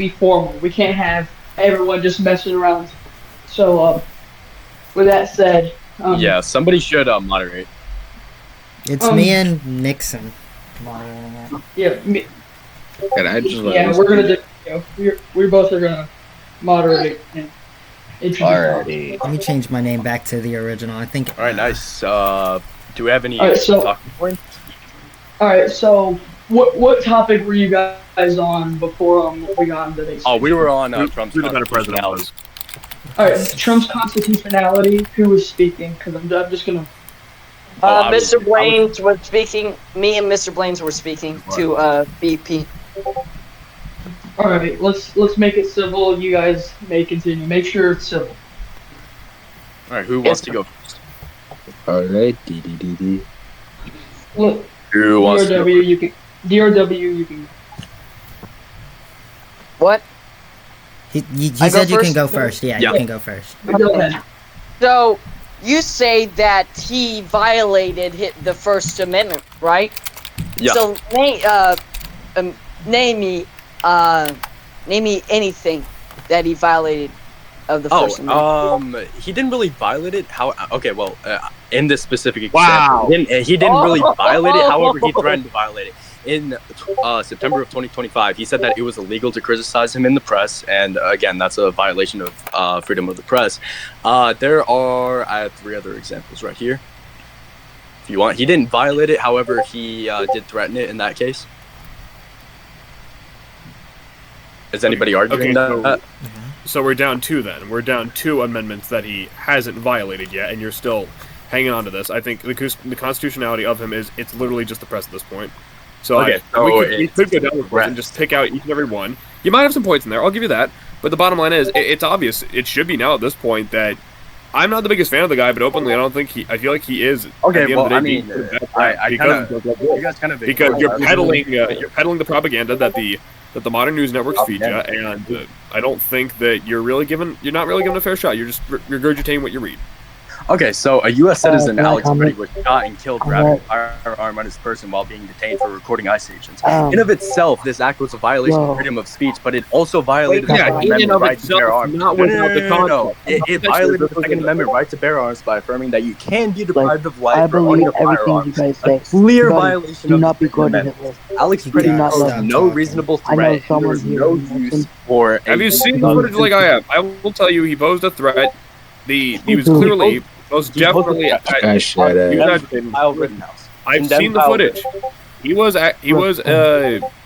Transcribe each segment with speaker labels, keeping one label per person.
Speaker 1: be formal. We can't have everyone just messing around. So, with that said,
Speaker 2: yeah, somebody should moderate.
Speaker 3: It's me and Nixon moderating it.
Speaker 1: Yeah,
Speaker 4: We're
Speaker 1: gonna do. We both are gonna moderate and introduce.
Speaker 4: Alrighty.
Speaker 3: Let me change my name back to the original. I think.
Speaker 2: All right, nice. Do we have any talking points?
Speaker 1: All right, so what topic were you guys on before we got into this?
Speaker 2: Oh, we were on Trump's
Speaker 5: Who the better president was.
Speaker 1: All right, Trump's constitutionality. Who was speaking? Because I'm just gonna.
Speaker 6: Mr. Blaines was speaking. Me and Mr. Blaines were speaking to BP.
Speaker 1: All right, let's make it civil. You guys may continue. Make sure it's civil.
Speaker 2: All right, who wants to go first?
Speaker 4: Alright, DDDD.
Speaker 1: Look,
Speaker 2: Who wants to go
Speaker 1: DRW, you can. DRW, you can.
Speaker 6: What?
Speaker 3: He said you can go first. Yeah,
Speaker 2: Yeah.
Speaker 3: you can go first.
Speaker 1: Go ahead.
Speaker 6: So, you say that he violated the First Amendment, right?
Speaker 2: Yeah.
Speaker 6: So, name me anything that he violated of the First Amendment.
Speaker 2: He didn't really violate it. Okay, well, in this specific example,
Speaker 5: Wow.
Speaker 2: he didn't really violate it. However, he threatened to violate it. In September of 2025, he said that it was illegal to criticize him in the press, and again, that's a violation of freedom of the press. There are, I have 3 other examples right here. If you want, he didn't violate it. However, he did threaten it in that case. Is anybody arguing that?
Speaker 5: So we're down 2 then. We're down 2 amendments that he hasn't violated yet, and you're still hanging on to this. I think the constitutionality of him is it's literally just the press at this point. So
Speaker 2: Okay,
Speaker 5: we could go down the list and just pick out each and every one. You might have some points in there. I'll give you that. But the bottom line is, it's obvious. It should be now at this point that I'm not the biggest fan of the guy, but openly, I feel like he is.
Speaker 2: Okay, well, I mean,
Speaker 5: you
Speaker 2: guys kind of
Speaker 5: because you're peddling the propaganda that the modern news networks feed you, and I don't think that you're not really given a fair shot. You're just regurgitating what you read.
Speaker 2: Okay, so a U.S. citizen, Alex Pretty, was shot and killed grabbing a firearm on his person while being detained for recording ICE agents. In of itself, this act was a violation of freedom of speech, but it also violated the Second Amendment right to bear arms. No. It violated the Second Amendment right to bear arms by affirming that you can be deprived of life for owning a firearm. A clear violation of the Second Amendment. Alex Pretty posed no reasonable threat, and there was no use for.
Speaker 5: Have you seen the footage like I have? I will tell you, he posed a threat. He was clearly. Most definitely.
Speaker 4: Kyle
Speaker 2: Rittenhouse.
Speaker 5: I've seen the footage. He was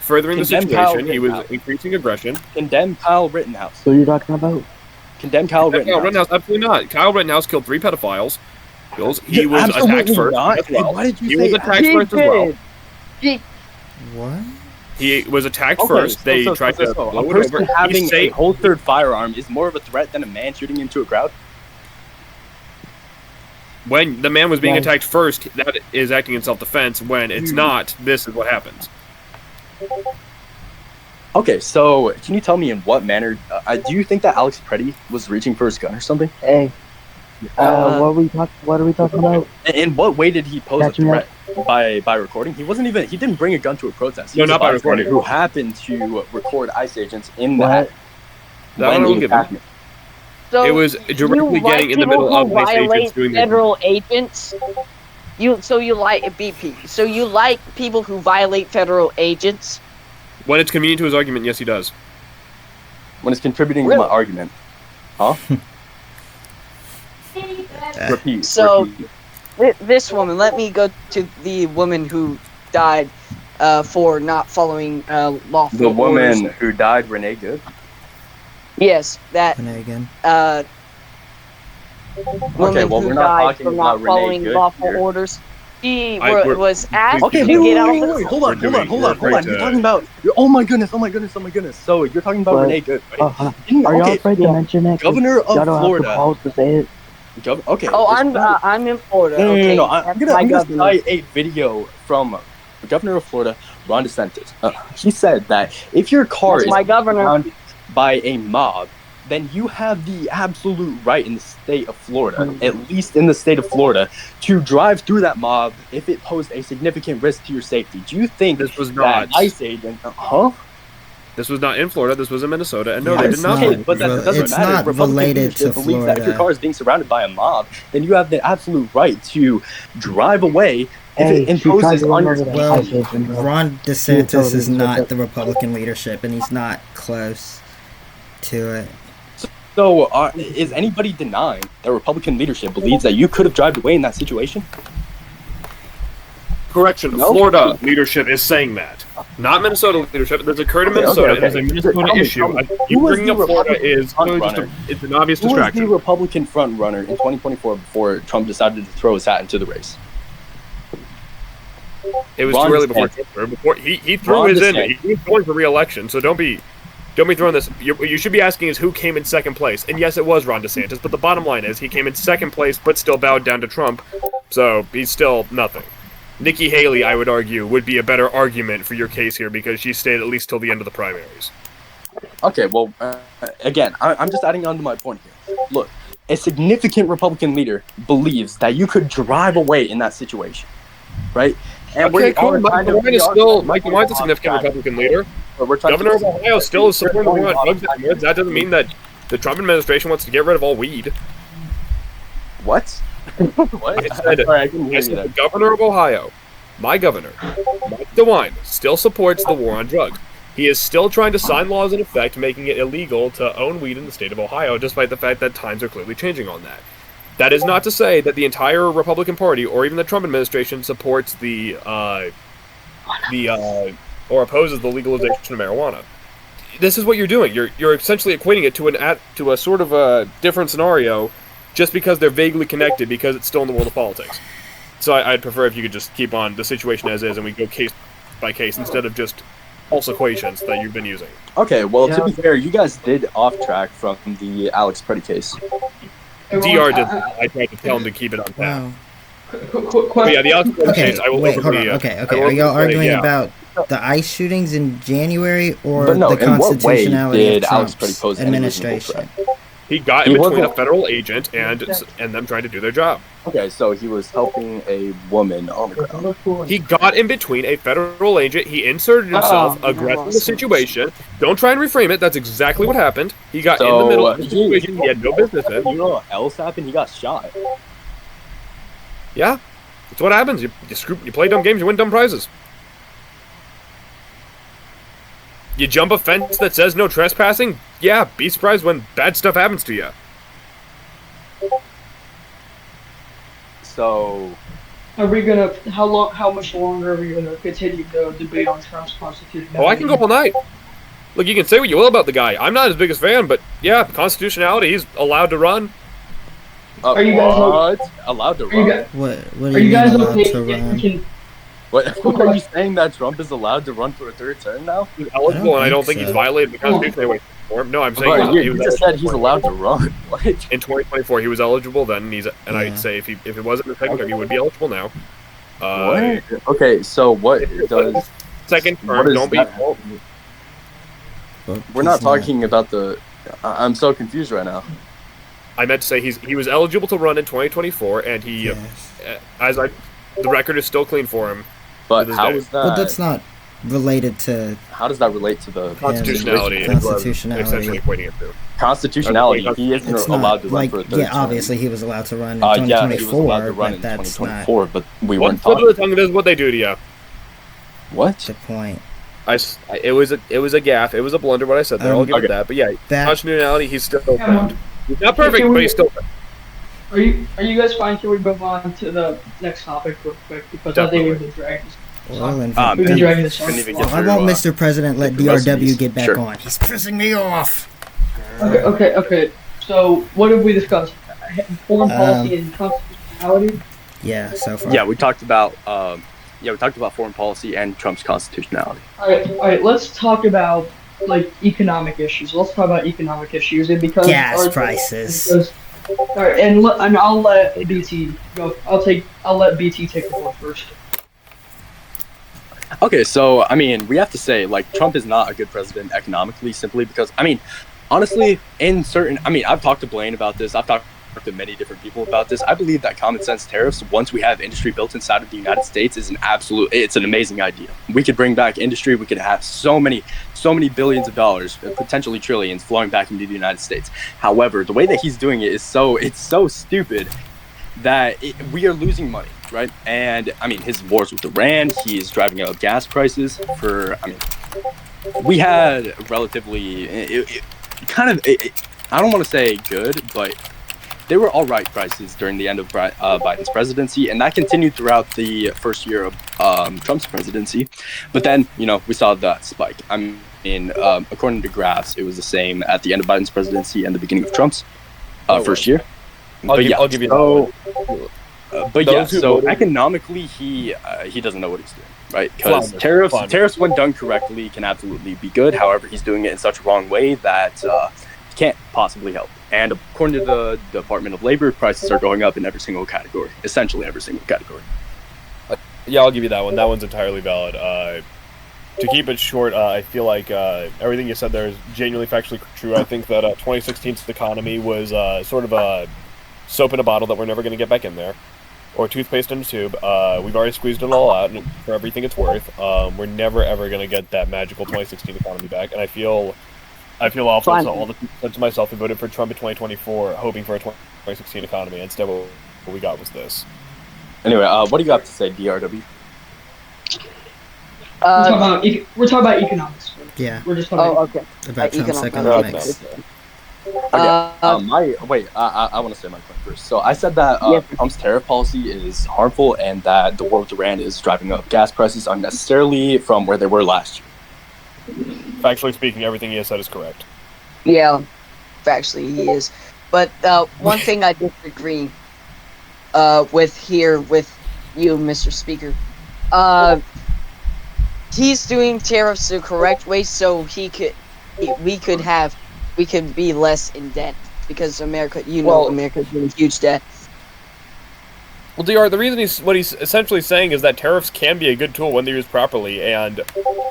Speaker 5: furthering the situation. He was increasing aggression.
Speaker 2: Condemn Kyle Rittenhouse.
Speaker 7: So you're talking about?
Speaker 2: Condemn Kyle Rittenhouse.
Speaker 5: Kyle Rittenhouse, absolutely not. Kyle Rittenhouse killed 3 pedophiles. He was attacked first as well.
Speaker 2: Why did you
Speaker 5: he
Speaker 2: say
Speaker 5: was attacked first as well.
Speaker 3: What?
Speaker 5: He was attacked first. They tried to blow
Speaker 2: a
Speaker 5: it
Speaker 2: person
Speaker 5: over.
Speaker 2: having a holstered firearm is more of a threat than a man shooting into a crowd.
Speaker 5: When the man was being attacked first, that is acting in self-defense. When it's not, this is what happens.
Speaker 2: Okay, so can you tell me in what manner? Do you think that Alex Pretty was reaching for his gun or something?
Speaker 7: Hey, what are we talking about?
Speaker 2: In what way did he pose a threat by recording? He didn't bring a gun to a protest. He was
Speaker 5: not by recording.
Speaker 2: Who happened to record ICE agents in that?
Speaker 5: That one will give me.
Speaker 6: So
Speaker 5: it was directly getting in the middle of ICE agents doing
Speaker 6: federal agents. You like BP. So you like people who violate federal agents?
Speaker 5: When it's convenient to his argument, yes, he does.
Speaker 2: When it's contributing to my argument, huh? Repeat.
Speaker 6: So this woman. Let me go to the woman who died for not following lawful.
Speaker 2: The woman
Speaker 6: orders.
Speaker 2: who died, Renee Good.
Speaker 6: Yes, that.
Speaker 3: Again.
Speaker 6: Woman
Speaker 2: well,
Speaker 6: who
Speaker 2: we're not
Speaker 6: died
Speaker 2: talking
Speaker 6: for
Speaker 2: about
Speaker 6: not
Speaker 2: Renee
Speaker 6: following
Speaker 2: Good
Speaker 6: lawful
Speaker 2: here.
Speaker 6: orders. She was asked
Speaker 5: Okay,
Speaker 6: to get out of the.
Speaker 2: Hold on. You're talking about. Oh my goodness. So you're talking about Renee Good, right?
Speaker 7: Are y'all afraid to mention it?
Speaker 2: Governor of
Speaker 7: y'all don't
Speaker 2: Florida.
Speaker 7: Have to pause to say it.
Speaker 2: Okay.
Speaker 6: Oh, I'm in Florida.
Speaker 2: No.
Speaker 6: Okay.
Speaker 2: I'm gonna cite a video from the governor of Florida, Ron DeSantis. He said that if your car
Speaker 6: That's
Speaker 2: is
Speaker 6: my governor.
Speaker 2: surrounded by a mob, then you have the absolute right in the state of Florida, at least in the state of Florida, to drive through that mob if it posed a significant risk to your safety. Do you think
Speaker 5: This was
Speaker 2: that
Speaker 5: not.
Speaker 2: ICE agent? Huh?
Speaker 5: This was not in Florida. This was in Minnesota, and no,
Speaker 3: Yeah,
Speaker 5: they
Speaker 3: it's
Speaker 5: did not.
Speaker 3: not-
Speaker 2: But that doesn't
Speaker 3: it's
Speaker 2: matter.
Speaker 3: not
Speaker 2: Republican
Speaker 3: related to
Speaker 2: leadership believes that if your
Speaker 3: Florida.
Speaker 2: car is being surrounded by a mob, then you have the absolute right to drive away if
Speaker 7: Hey,
Speaker 2: it
Speaker 7: she tried
Speaker 2: imposes
Speaker 7: to
Speaker 2: on
Speaker 7: run
Speaker 2: your
Speaker 7: over the
Speaker 3: Well,
Speaker 7: ice station, bro.
Speaker 3: Ron
Speaker 7: She
Speaker 3: DeSantis
Speaker 7: totally
Speaker 3: is not
Speaker 7: deserved
Speaker 3: the Republican leadership, and he's not close to it.
Speaker 2: So, is anybody denying that Republican leadership believes that you could have driven away in that situation?
Speaker 5: Correction,
Speaker 2: No?
Speaker 5: Florida leadership is saying that. Not Minnesota leadership. This occurred in
Speaker 2: Okay,
Speaker 5: Minnesota.
Speaker 2: okay,
Speaker 5: It is a
Speaker 2: okay.
Speaker 5: Minnesota
Speaker 2: Tell me,
Speaker 5: issue.
Speaker 2: tell me.
Speaker 5: You
Speaker 2: Who was
Speaker 5: bringing
Speaker 2: the
Speaker 5: up Florida
Speaker 2: Republican
Speaker 5: is really just
Speaker 2: front-runner?
Speaker 5: it's an obvious
Speaker 2: Who was
Speaker 5: distraction.
Speaker 2: the Republican front runner in 2024 before Trump decided to throw his hat into the race?
Speaker 5: It was
Speaker 2: Ron
Speaker 5: too early before
Speaker 2: DeSantis.
Speaker 5: Trump. Before he threw
Speaker 2: Ron
Speaker 5: his in.
Speaker 2: DeSantis.
Speaker 5: He was going for re-election. So don't be throwing this. You should be asking is who came in second place. And yes, it was Ron DeSantis. But the bottom line is he came in second place, but still bowed down to Trump. So he's still nothing. Nikki Haley, I would argue, would be a better argument for your case here because she stayed at least till the end of the primaries.
Speaker 2: Okay, well, again, I'm just adding on to my point here. Look, a significant Republican leader believes that you could drive away in that situation, right? And
Speaker 5: Okay, cool. Mike DeWine is still Mike DeWine's a significant Republican leader. Governor of Ohio still is supporting the war on drugs anymore. That doesn't mean that the Trump administration wants to get rid of all weed.
Speaker 2: What? What?
Speaker 5: I said,
Speaker 2: Sorry, I couldn't hear
Speaker 5: I
Speaker 2: you
Speaker 5: said
Speaker 2: there.
Speaker 5: the governor of Ohio, my governor, Mike DeWine, still supports the war on drugs. He is still trying to sign laws in effect making it illegal to own weed in the state of Ohio, despite the fact that times are clearly changing on that. That is not to say that the entire Republican Party or even the Trump administration supports or opposes the legalization of marijuana. This is what you're doing. You're essentially equating it to a sort of a different scenario, just because they're vaguely connected because it's still in the world of politics. So I'd prefer if you could just keep on the situation as is and we go case by case instead of just false equations that you've been using.
Speaker 2: Okay, well, to
Speaker 7: Yeah.
Speaker 2: be fair, you guys did off track from the Alex Petty case.
Speaker 5: DR did. I tried to tell him to keep it on tap.
Speaker 3: Wow.
Speaker 5: But yeah, the Alex Petty
Speaker 3: Okay,
Speaker 5: case, I will
Speaker 3: wait, hold on.
Speaker 5: openly,
Speaker 3: Okay.
Speaker 5: I will
Speaker 3: Are y'all
Speaker 5: openly say,
Speaker 3: arguing
Speaker 5: yeah.
Speaker 3: about the ICE shootings in January or
Speaker 2: But no,
Speaker 3: the
Speaker 2: in what way
Speaker 3: constitutionality
Speaker 2: did
Speaker 3: of
Speaker 2: Alex Petty
Speaker 3: Trump's
Speaker 2: pose any reasonable
Speaker 3: administration?
Speaker 5: He got in
Speaker 2: He
Speaker 5: between a
Speaker 2: wasn't-
Speaker 5: federal agent and them trying to do their job.
Speaker 2: Okay, so he was helping a woman on the ground.
Speaker 5: He got in between a federal agent. He inserted himself, aggressing the situation. Don't try and reframe it. That's exactly what happened. He got in the middle of the situation he had no business in.
Speaker 2: You know what else happened? He got shot.
Speaker 5: Yeah, that's what happens. You play dumb games, you win dumb prizes. You jump a fence that says no trespassing. Yeah, be surprised when bad stuff happens to you.
Speaker 2: So,
Speaker 1: Are we gonna? How much longer are we gonna continue the debate on Trump's constitutionality?
Speaker 5: Oh, I can go all night. Look, you can say what you will about the guy. I'm not his biggest fan, but yeah, constitutionality, he's allowed to run.
Speaker 1: Are you guys
Speaker 2: what? Allowed to
Speaker 1: Are you
Speaker 2: run?
Speaker 1: guys,
Speaker 3: What
Speaker 1: are
Speaker 3: do
Speaker 1: you
Speaker 3: you mean
Speaker 1: guys
Speaker 3: allowed
Speaker 1: okay
Speaker 3: to
Speaker 1: if we
Speaker 3: run?
Speaker 1: can?
Speaker 2: What are you saying that Trump is allowed to run for a third term now?
Speaker 5: He's eligible, and I don't think
Speaker 3: think
Speaker 5: he's
Speaker 3: so.
Speaker 5: violated the Constitution anyway. No, I'm saying
Speaker 2: But
Speaker 5: he
Speaker 2: you
Speaker 5: was
Speaker 2: just said
Speaker 5: eligible
Speaker 2: he's allowed to run. What?
Speaker 5: in 2024. He was eligible then, and
Speaker 3: Yeah.
Speaker 5: I'd say if it wasn't the second term, he would be eligible now.
Speaker 2: What? Okay, so what does?
Speaker 5: Second
Speaker 2: What
Speaker 5: term,
Speaker 2: is
Speaker 5: don't be.
Speaker 2: that?
Speaker 3: But
Speaker 2: We're not
Speaker 3: he's not.
Speaker 2: talking about the. I'm so confused right now.
Speaker 5: I meant to say he was eligible to run in 2024, and he,
Speaker 3: Yes.
Speaker 5: the record is still clean for him.
Speaker 2: But
Speaker 5: To this
Speaker 2: how
Speaker 5: day.
Speaker 2: is that?
Speaker 3: Well, that's not related to
Speaker 2: How does that relate to the
Speaker 5: Constitutionality.
Speaker 3: Yeah,
Speaker 5: is what I'm
Speaker 3: constitutionality.
Speaker 5: essentially equating it to.
Speaker 2: constitutionality? He isn't
Speaker 3: it's
Speaker 2: allowed
Speaker 3: not
Speaker 2: to run
Speaker 3: like
Speaker 2: for a third
Speaker 3: yeah.
Speaker 2: term.
Speaker 3: Obviously, he was allowed to run in
Speaker 2: Yeah, he was
Speaker 3: 2024,
Speaker 2: allowed to run
Speaker 3: but
Speaker 2: in
Speaker 3: that's not
Speaker 2: 2024, but we
Speaker 5: One
Speaker 2: weren't
Speaker 5: slip of
Speaker 2: talking.
Speaker 5: the tongue, this is what they do to you.
Speaker 2: What?
Speaker 3: the point.
Speaker 5: It was a gaffe. It was a blunder what I said there. I'll give
Speaker 2: okay.
Speaker 5: it that. But yeah,
Speaker 3: That
Speaker 5: constitutionality, he's still
Speaker 1: Come
Speaker 5: found.
Speaker 1: on.
Speaker 5: He's not perfect,
Speaker 1: Can
Speaker 5: but
Speaker 1: we-
Speaker 5: he's still.
Speaker 1: Are you guys fine? Can we move on to the next topic real quick because I think we've been dragging this.
Speaker 3: well, and
Speaker 1: We've been dragging this on.
Speaker 2: couldn't even get
Speaker 3: why
Speaker 2: through,
Speaker 3: won't Mr. President let
Speaker 2: the rest of
Speaker 3: DRW
Speaker 2: these.
Speaker 3: get back
Speaker 2: Sure.
Speaker 3: on? He's pissing me off.
Speaker 1: Okay. So what have we discussed? Foreign policy and constitutionality.
Speaker 3: Yeah, so far.
Speaker 2: Yeah, we talked about foreign policy and Trump's constitutionality.
Speaker 1: All right. Let's talk about like economic issues. Let's talk about economic issues, and because
Speaker 3: Gas prices.
Speaker 1: Because, all right, and I'll let BT go. I'll let BT take the floor first.
Speaker 2: Okay, so I mean, we have to say like Trump is not a good president economically, simply because I mean, honestly, I've talked to Blaine about this. I've talked to many different people about this. I believe that common sense tariffs, once we have industry built inside of the United States, is it's an amazing idea. We could bring back industry. We could have so many billions of dollars, potentially trillions, flowing back into the United States. However, the way that he's doing it is so stupid that we are losing money, right? And I mean, his wars with Iran, he's driving up gas prices we had relatively, I don't want to say good, but they were all right prices during the end of Biden's presidency, and that continued throughout the first year of Trump's presidency. But then, we saw that spike. I mean, according to graphs, it was the same at the end of Biden's presidency and the beginning of Trump's first year.
Speaker 5: I'll give you that one.
Speaker 2: So economically, he doesn't know what he's doing, right? Because tariffs, when done correctly, can absolutely be good. However, he's doing it in such a wrong way that can't possibly help. And according to the Department of Labor, prices are going up in every single category, essentially every single category.
Speaker 5: Yeah, I'll give you that one. That one's entirely valid. To keep it short, I feel like everything you said there is genuinely factually true. I think that 2016's economy was sort of a soap in a bottle that we're never going to get back in there, or toothpaste in a tube. We've already squeezed it all out for everything it's worth. We're never ever going to get that magical 2016 economy back, and I feel awful. So all the people said to myself who voted for Trump in 2024, hoping for a 2016 economy. Instead, what we got was this.
Speaker 2: Anyway, what do you have to say, DRW?
Speaker 1: We're talking about economics.
Speaker 3: Yeah.
Speaker 1: We're just talking
Speaker 3: about Trump's economics.
Speaker 2: I want to say my point first. So I said that Trump's tariff policy is harmful and that the war with Iran is driving up gas prices unnecessarily from where they were last year.
Speaker 5: Factually speaking, everything he has said is correct.
Speaker 6: Yeah, factually he is. But one thing I disagree with you, Mr. Speaker. He's doing tariffs the correct way so we could be less in debt, because America's in huge debt.
Speaker 5: Well, DR, the reason what he's essentially saying is that tariffs can be a good tool when they're used properly, and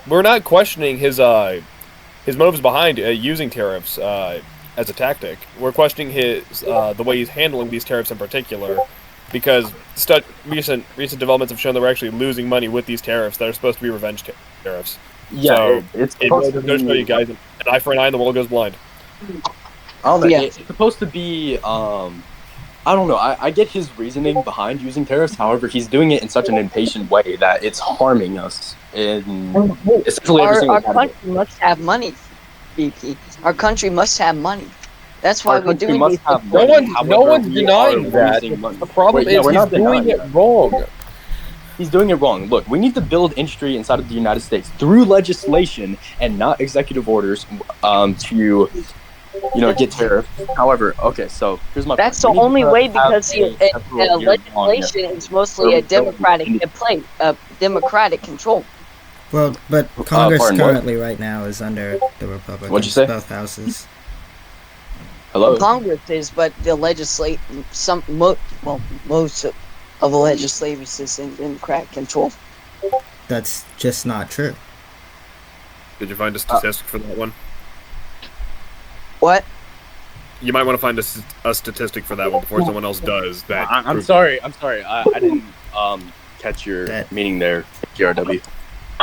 Speaker 5: we're not questioning his motives behind using tariffs as a tactic. We're questioning the way he's handling these tariffs in particular, because recent developments have shown that we're actually losing money with these tariffs that are supposed to be revenge tariffs.
Speaker 2: Yeah,
Speaker 5: so
Speaker 2: it's supposed to
Speaker 5: be, you guys, an eye for an eye and the world goes blind.
Speaker 2: I don't know. Yeah. It's supposed to be. I don't know. I get his reasoning behind using tariffs. However, he's doing it in such an impatient way that it's harming us. Essentially,
Speaker 6: our country must have money, BP. Our country must have money. That's why we're doing these things.
Speaker 5: No one's denying that. The problem is he's doing it wrong.
Speaker 2: He's doing it wrong. Look, we need to build industry inside of the United States through legislation and not executive orders to get tariffs. However, okay, so here's my
Speaker 6: That's
Speaker 2: point.
Speaker 6: The only way, because legislation is mostly a democratic control.
Speaker 3: Well, but Congress currently right now is under the Republicans.
Speaker 2: What'd you say?
Speaker 3: Both houses.
Speaker 2: Hello?
Speaker 6: Well, Congress is, but the most of the legislators is in Democratic control.
Speaker 3: That's just not true.
Speaker 5: Did you find a statistic for that one?
Speaker 6: What?
Speaker 5: You might want to find a statistic for that one before someone else does. That
Speaker 2: I'm sorry. I didn't catch your meaning there, GRW.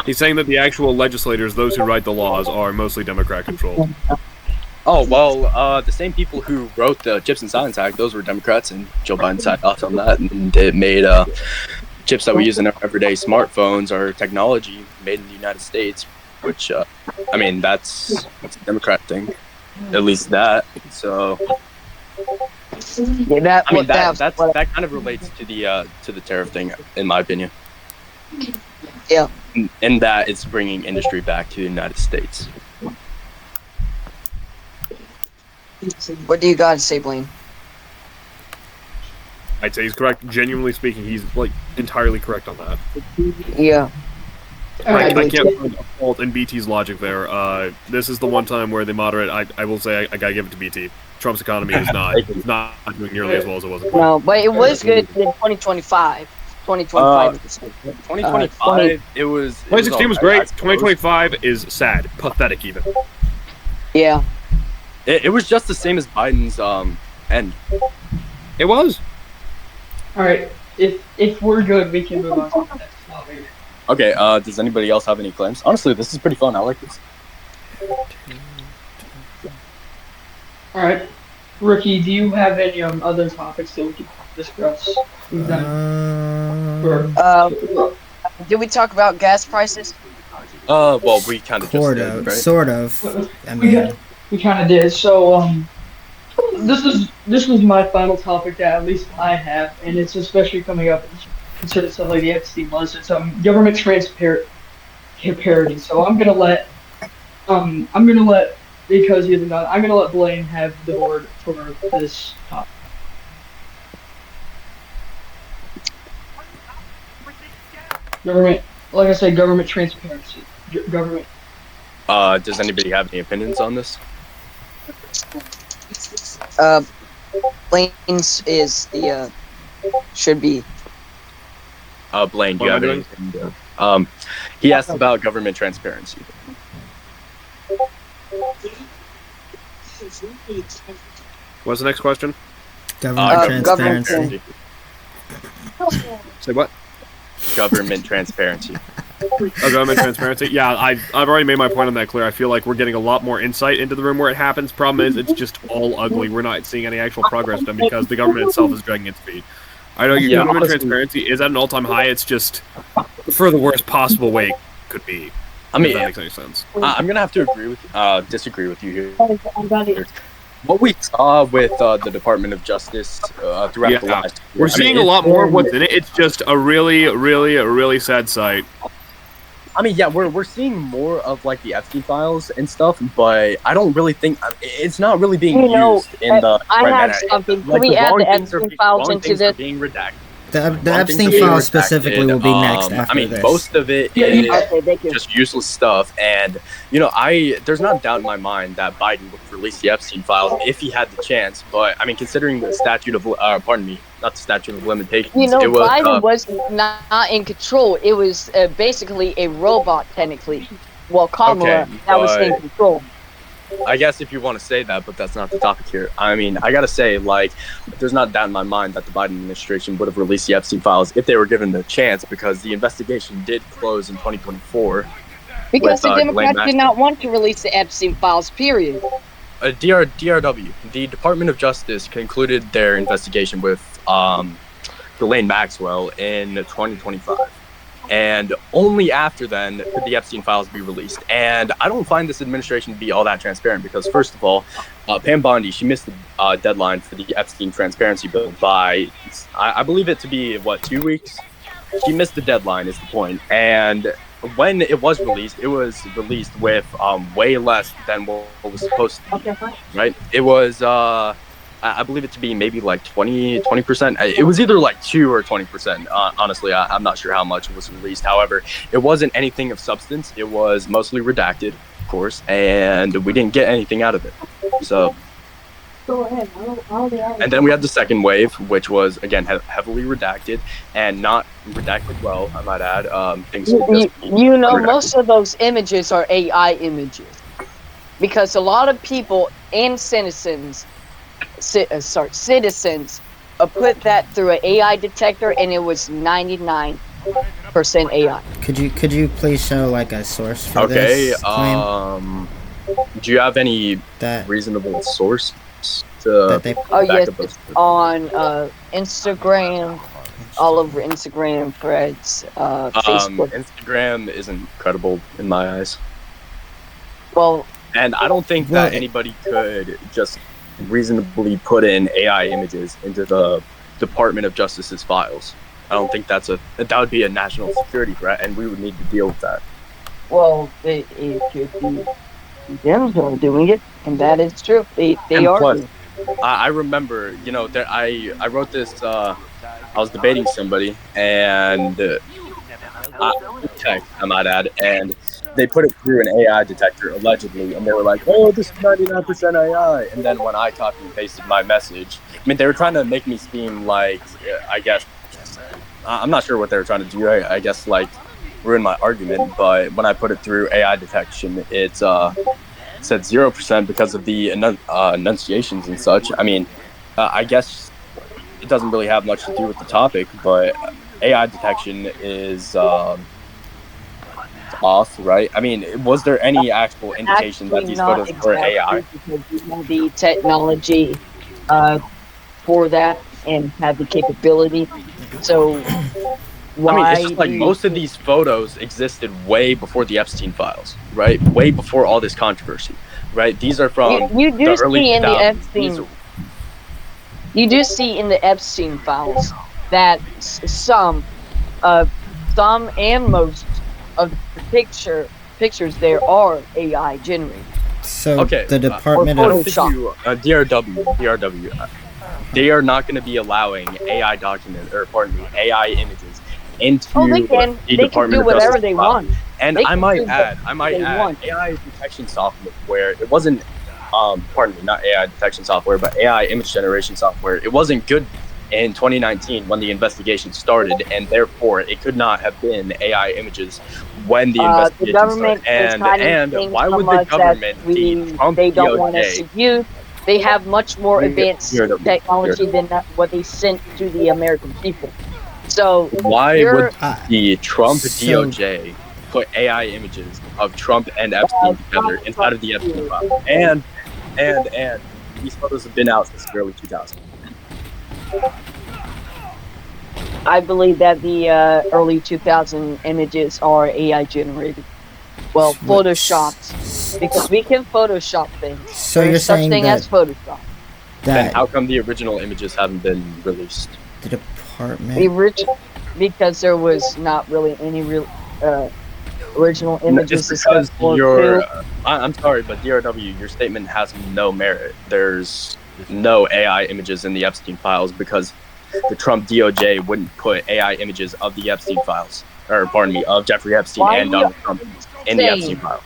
Speaker 5: He's saying that the actual legislators, those who write the laws, are mostly Democrat controlled.
Speaker 2: Oh, well, the same people who wrote the Chips and Science Act, those were Democrats, and Joe Biden signed off on that, and it made chips that we use in our everyday smartphones or technology made in the United States, which, that's a Democrat thing. At least that. So,
Speaker 6: that
Speaker 2: kind of relates to the tariff thing, in my opinion.
Speaker 6: Yeah.
Speaker 2: And that it's bringing industry back to the United States.
Speaker 6: What do you got to say, Blaine?
Speaker 5: I'd say he's correct. Genuinely speaking, he's entirely correct on that.
Speaker 6: Yeah.
Speaker 5: I can't find a fault in BT's logic there. This is the one time where the moderate, I will say, I gotta give it to BT. Trump's economy is not doing nearly as well as it was.
Speaker 6: No, but it was good in 2025.
Speaker 2: 2025, it was.
Speaker 5: 2016 was great. 2025 is sad, pathetic even.
Speaker 6: Yeah.
Speaker 2: It was just the same as Biden's end.
Speaker 5: It was.
Speaker 1: All right. If we're good, we can move on to the next topic.
Speaker 2: Okay. Does anybody else have any claims? Honestly, this is pretty fun. I like this.
Speaker 1: All right. Rookie, do you have any other topics that we can discuss?
Speaker 6: Did we talk about gas prices?
Speaker 2: Well, we kind of just did, right?
Speaker 3: Sort of. I mean,
Speaker 1: we kind of did. So, this was my final topic that at least I have, and it's especially coming up concerning stuff like the Epstein list. It's government transparency. So I'm gonna let because he's not. I'm gonna let Blaine have the board for this topic. Government, like I said, government transparency. Government.
Speaker 2: Does anybody have any opinions on this?
Speaker 6: Blaine's is the should be.
Speaker 2: Blaine, do you have anything? He asked about government transparency.
Speaker 5: What's the next question?
Speaker 3: Government transparency.
Speaker 5: Say what?
Speaker 2: Government transparency.
Speaker 5: Oh, government transparency? Yeah, I've already made my point on that clear. I feel like we're getting a lot more insight into the room where it happens. Problem is, it's just all ugly. We're not seeing any actual progress done because the government itself is dragging its feet. I know your government transparency is at an all-time high. It's just for the worst possible way it could be.
Speaker 2: I mean,
Speaker 5: if that makes any sense.
Speaker 2: I'm gonna have to disagree with you here. What we saw with the Department of Justice throughout the last year,
Speaker 5: we're seeing a lot more of what's in it. It's just a really sad sight.
Speaker 2: I mean, yeah, we're seeing more of like the Epstein files and stuff, but I don't really think it's not really being used in the.
Speaker 6: I have something. Can we add the Epstein files into this?
Speaker 2: Being redacted.
Speaker 3: The Epstein files specifically will be next after this.
Speaker 2: Most of it is just useless stuff, and there's not a doubt in my mind that Biden would release the Epstein files if he had the chance. But I mean, considering the statute of not the statute of limitations.
Speaker 6: Biden was not in control. It was basically a robot, technically. Well, Kamala was in control.
Speaker 2: I guess if you want to say that, but that's not the topic here. I mean, I gotta say, there's not a doubt in my mind that the Biden administration would have released the Epstein files if they were given the chance, because the investigation did close in 2024.
Speaker 6: Because the Democrats did not want to release the Epstein files, period.
Speaker 2: DRW, the Department of Justice, concluded their investigation with Ghislaine Maxwell in 2025. And only after then could the Epstein files be released. And I don't find this administration to be all that transparent because, first of all, Pam Bondi, she missed the deadline for the Epstein transparency bill by, I believe it to be, 2 weeks? She missed the deadline is the point. And when it was released with way less than what was supposed to be, right? It was, I believe it to be maybe 20%. It was either 2 or 20%. Honestly, I'm not sure how much was released. However, it wasn't anything of substance. It was mostly redacted, of course, and we didn't get anything out of it. So, and then we had the second wave, which was again heavily redacted and not redacted well, I might add.
Speaker 6: Most of those images are AI images because a lot of people and citizens put that through an AI detector, and it was 99% AI.
Speaker 3: Could you please show a source for this claim?
Speaker 2: Do you have any reasonable source to back up those?
Speaker 6: On Instagram, all over Instagram threads, Facebook.
Speaker 2: Instagram isn't credible in my eyes.
Speaker 6: Well,
Speaker 2: and I don't think that anybody could just reasonably put in AI images into the Department of Justice's files. I don't think that would be a national security threat, and we would need to deal with that.
Speaker 6: Well, it could be them who are doing it, and that is true. They are.
Speaker 2: Plus, I remember, I wrote this. I was debating somebody, and I might add, and they put it through an AI detector, allegedly, and they were like, oh, this is 99% AI. And then when I copied and pasted my message, they were trying to make me seem like, I guess, I'm not sure what they were trying to do, I guess, ruin my argument, but when I put it through AI detection, it said 0% because of the enunciations and such. I mean, I guess doesn't really have much to do with the topic, but AI detection is off, right? I mean, was there any actual indication that these photos were AI?
Speaker 6: Because we have the technology for that and have the capability. So why?
Speaker 2: I mean, it's just like most of these photos existed way before the Epstein files, right? Way before all this controversy, right? These are from
Speaker 6: you do
Speaker 2: the early
Speaker 6: see in the
Speaker 2: 2000s.
Speaker 6: Epstein. You do see in the Epstein files that some and most of the pictures there are AI generated.
Speaker 3: So
Speaker 2: okay,
Speaker 3: the Department
Speaker 6: or
Speaker 3: of
Speaker 2: DRW, they are not going to be allowing AI AI images into
Speaker 6: they can.
Speaker 2: the
Speaker 6: They
Speaker 2: Department
Speaker 6: can do
Speaker 2: of
Speaker 6: whatever
Speaker 2: Justice
Speaker 6: they
Speaker 2: file.
Speaker 6: want.
Speaker 2: And
Speaker 6: They
Speaker 2: I
Speaker 6: can
Speaker 2: might
Speaker 6: do
Speaker 2: add,
Speaker 6: they want.
Speaker 2: AI detection software. It wasn't, pardon me, not AI detection software, but AI image generation software. It wasn't good in 2019 when the investigation started, and therefore it could not have been AI images when the investigation
Speaker 6: government
Speaker 2: started. And why would the government, the Trump
Speaker 6: they don't want us
Speaker 2: DOJ,
Speaker 6: to use? They have much more advanced technology than what they sent to the American people. So
Speaker 2: why would the Trump
Speaker 3: so-
Speaker 2: DOJ put AI images of Trump and Epstein together inside of the Epstein file? And these photos have been out since the early 2000s.
Speaker 6: I believe that the early 2000 images are AI generated. Well, photoshopped, because we can Photoshop things.
Speaker 3: So
Speaker 6: There's
Speaker 3: you're
Speaker 6: such
Speaker 3: saying
Speaker 6: thing
Speaker 3: that
Speaker 6: as Photoshop.
Speaker 2: Then how come the original images haven't been released?
Speaker 3: The department.
Speaker 6: Because there was not really any real original images.
Speaker 2: It's because you're. I'm sorry, but DRW, your statement has no merit. There's no AI images in the Epstein files because the Trump DOJ wouldn't put AI images of the Epstein files, or pardon me, of Jeffrey Epstein and Donald Trump in the Epstein file.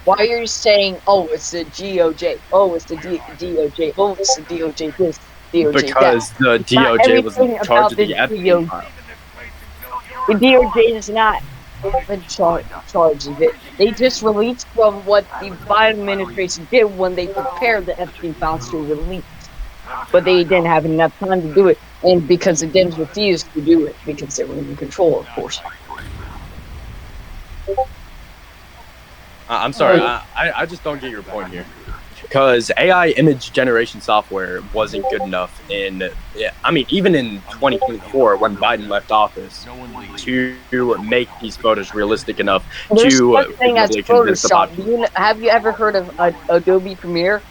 Speaker 6: Why are you saying, oh, it's the DOJ, oh, it's the DOJ, oh, it's the DOJ this, DOJ
Speaker 2: because
Speaker 6: that?
Speaker 2: The DOJ was in charge of the Epstein file.
Speaker 6: The DOJ is not in charge of it. They just released from what the Biden administration did when they prepared the Epstein files to release. But they didn't have enough time to do it, and because the Dems refused to do it, because they were in control, of course.
Speaker 2: I'm sorry, I just don't get your point here. Because AI image generation software wasn't good enough even in 2024 when Biden left office to make these photos realistic enough to really convince the population.
Speaker 6: Have you ever heard of Adobe Premiere?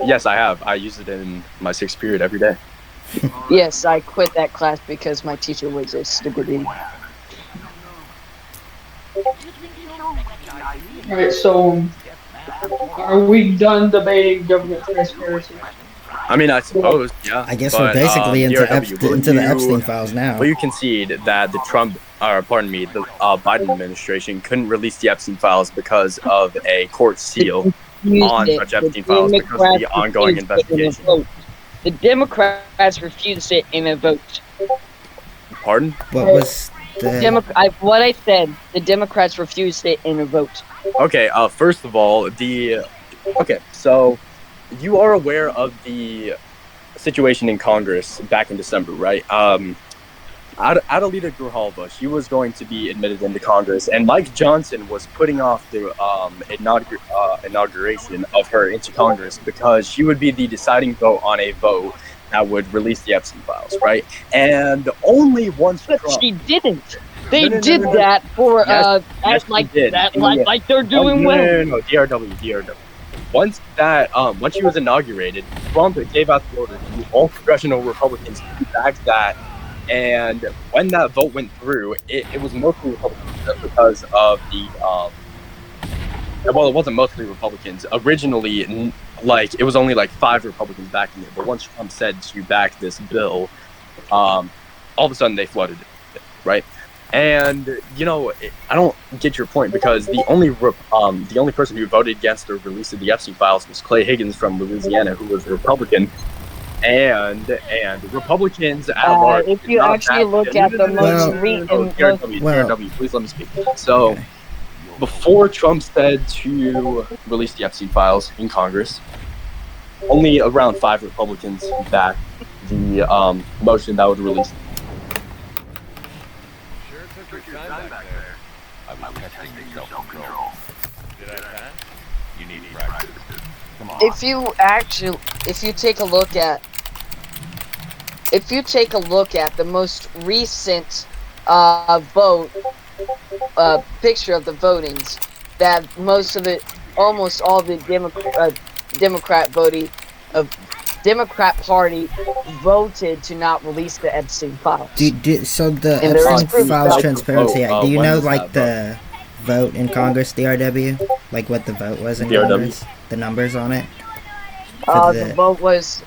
Speaker 2: Yes, I have. I use it in my 6th period every day.
Speaker 6: Yes, I quit that class because my teacher was a stupid idiot.
Speaker 1: Alright, so are we done debating government transparency?
Speaker 2: I mean, I suppose, yeah.
Speaker 3: I guess we're basically into the Epstein files now.
Speaker 2: Will you concede that the Biden administration couldn't release the Epstein files because of a court seal on such Epstein files because of the ongoing investigation?
Speaker 6: The Democrats refused it in a vote.
Speaker 2: Pardon?
Speaker 3: What was
Speaker 6: what I said, the Democrats refused it in a vote.
Speaker 2: Okay, first of all, so you are aware of the situation in Congress back in December, right? Adelita Grijalva, she was going to be admitted into Congress, and Mike Johnson was putting off the inauguration of her into Congress because she would be the deciding vote on a vote that would release the Epstein files, right? And only once
Speaker 6: But
Speaker 2: Trump...
Speaker 6: she didn't. They did that for like they're doing well.
Speaker 2: No, DRW. Once she was inaugurated, Trump gave out the order to all congressional Republicans to back that. And when that vote went through, it was mostly Republicans because of the well, it wasn't mostly Republicans. Originally, it was only 5 Republicans backing it. But once Trump said to back this bill, all of a sudden they flooded it, right? And I don't get your point because the only person who voted against the release of the Epstein files was Clay Higgins from Louisiana, who was a Republican. And Republicans at large.
Speaker 6: If you actually look at the most
Speaker 2: DRW, please let me speak. So, before Trump said to release the Epstein files in Congress, only around 5 Republicans backed the motion that would release.
Speaker 6: If you take a look at the most recent vote picture of the votings, that almost all the Democrat Party voted to not release the Epstein files.
Speaker 3: So the Epstein Files Transparency Act, do you know the vote in Congress, DRW? Like what the vote was in
Speaker 2: DRW?
Speaker 3: Congress? The numbers on it?
Speaker 6: The vote was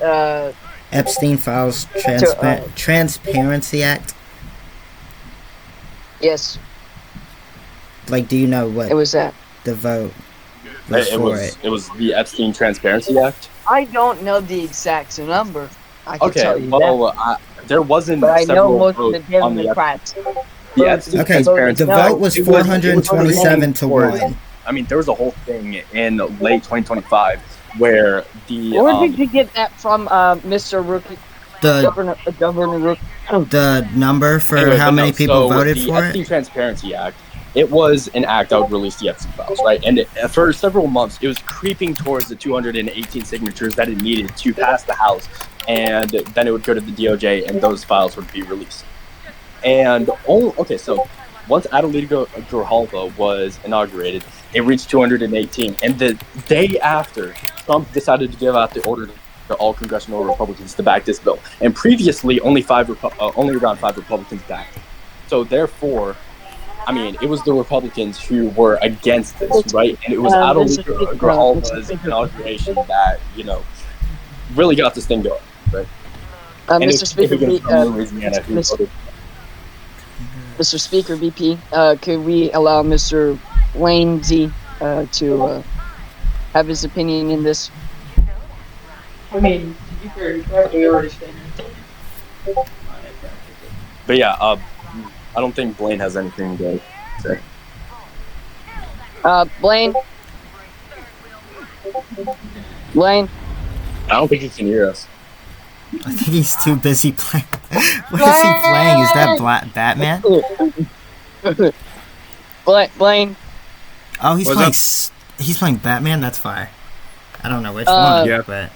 Speaker 3: Epstein Files Transparency Act?
Speaker 6: Yes.
Speaker 3: Like, do you know what
Speaker 6: it was that?
Speaker 3: The vote was for it?
Speaker 2: It was the Epstein Transparency Act?
Speaker 6: I don't know the exact number. I can tell you
Speaker 2: that. There wasn't
Speaker 6: but I know most
Speaker 2: of
Speaker 6: the Democrats.
Speaker 3: The vote was 427 to 1.
Speaker 2: I mean, there was a whole thing in late 2025 where the...
Speaker 6: Where did you get that from, Mr. Rookie? Governor Rookie?
Speaker 3: The number for how many people voted for it?
Speaker 2: The Epstein Transparency Act, it was an act that would release the Epstein files, right? And for several months, it was creeping towards the 218 signatures that it needed to pass the House, and then it would go to the DOJ, and those files would be released. And so once Adelita Grijalva was inaugurated, it reached 218, and the day after, Trump decided to give out the order to all congressional Republicans to back this bill. And previously, only around 5 Republicans backed. So therefore, I mean, it was the Republicans who were against this, right? And it was Adelita Grijalva's inauguration that, really got this thing going, right?
Speaker 6: Mr. Speaker, VP, could we allow Mr. Wayne Z to have his opinion in this?
Speaker 1: I mean, to be fair, you probably already stated.
Speaker 2: But yeah, I don't think Blaine has anything to say.
Speaker 6: Blaine? Blaine?
Speaker 2: I don't think he can hear us.
Speaker 3: I think he's too busy playing. What is he playing? Is that Batman?
Speaker 6: Blaine?
Speaker 3: Oh, he's playing Batman? That's fire. I don't know which one, but...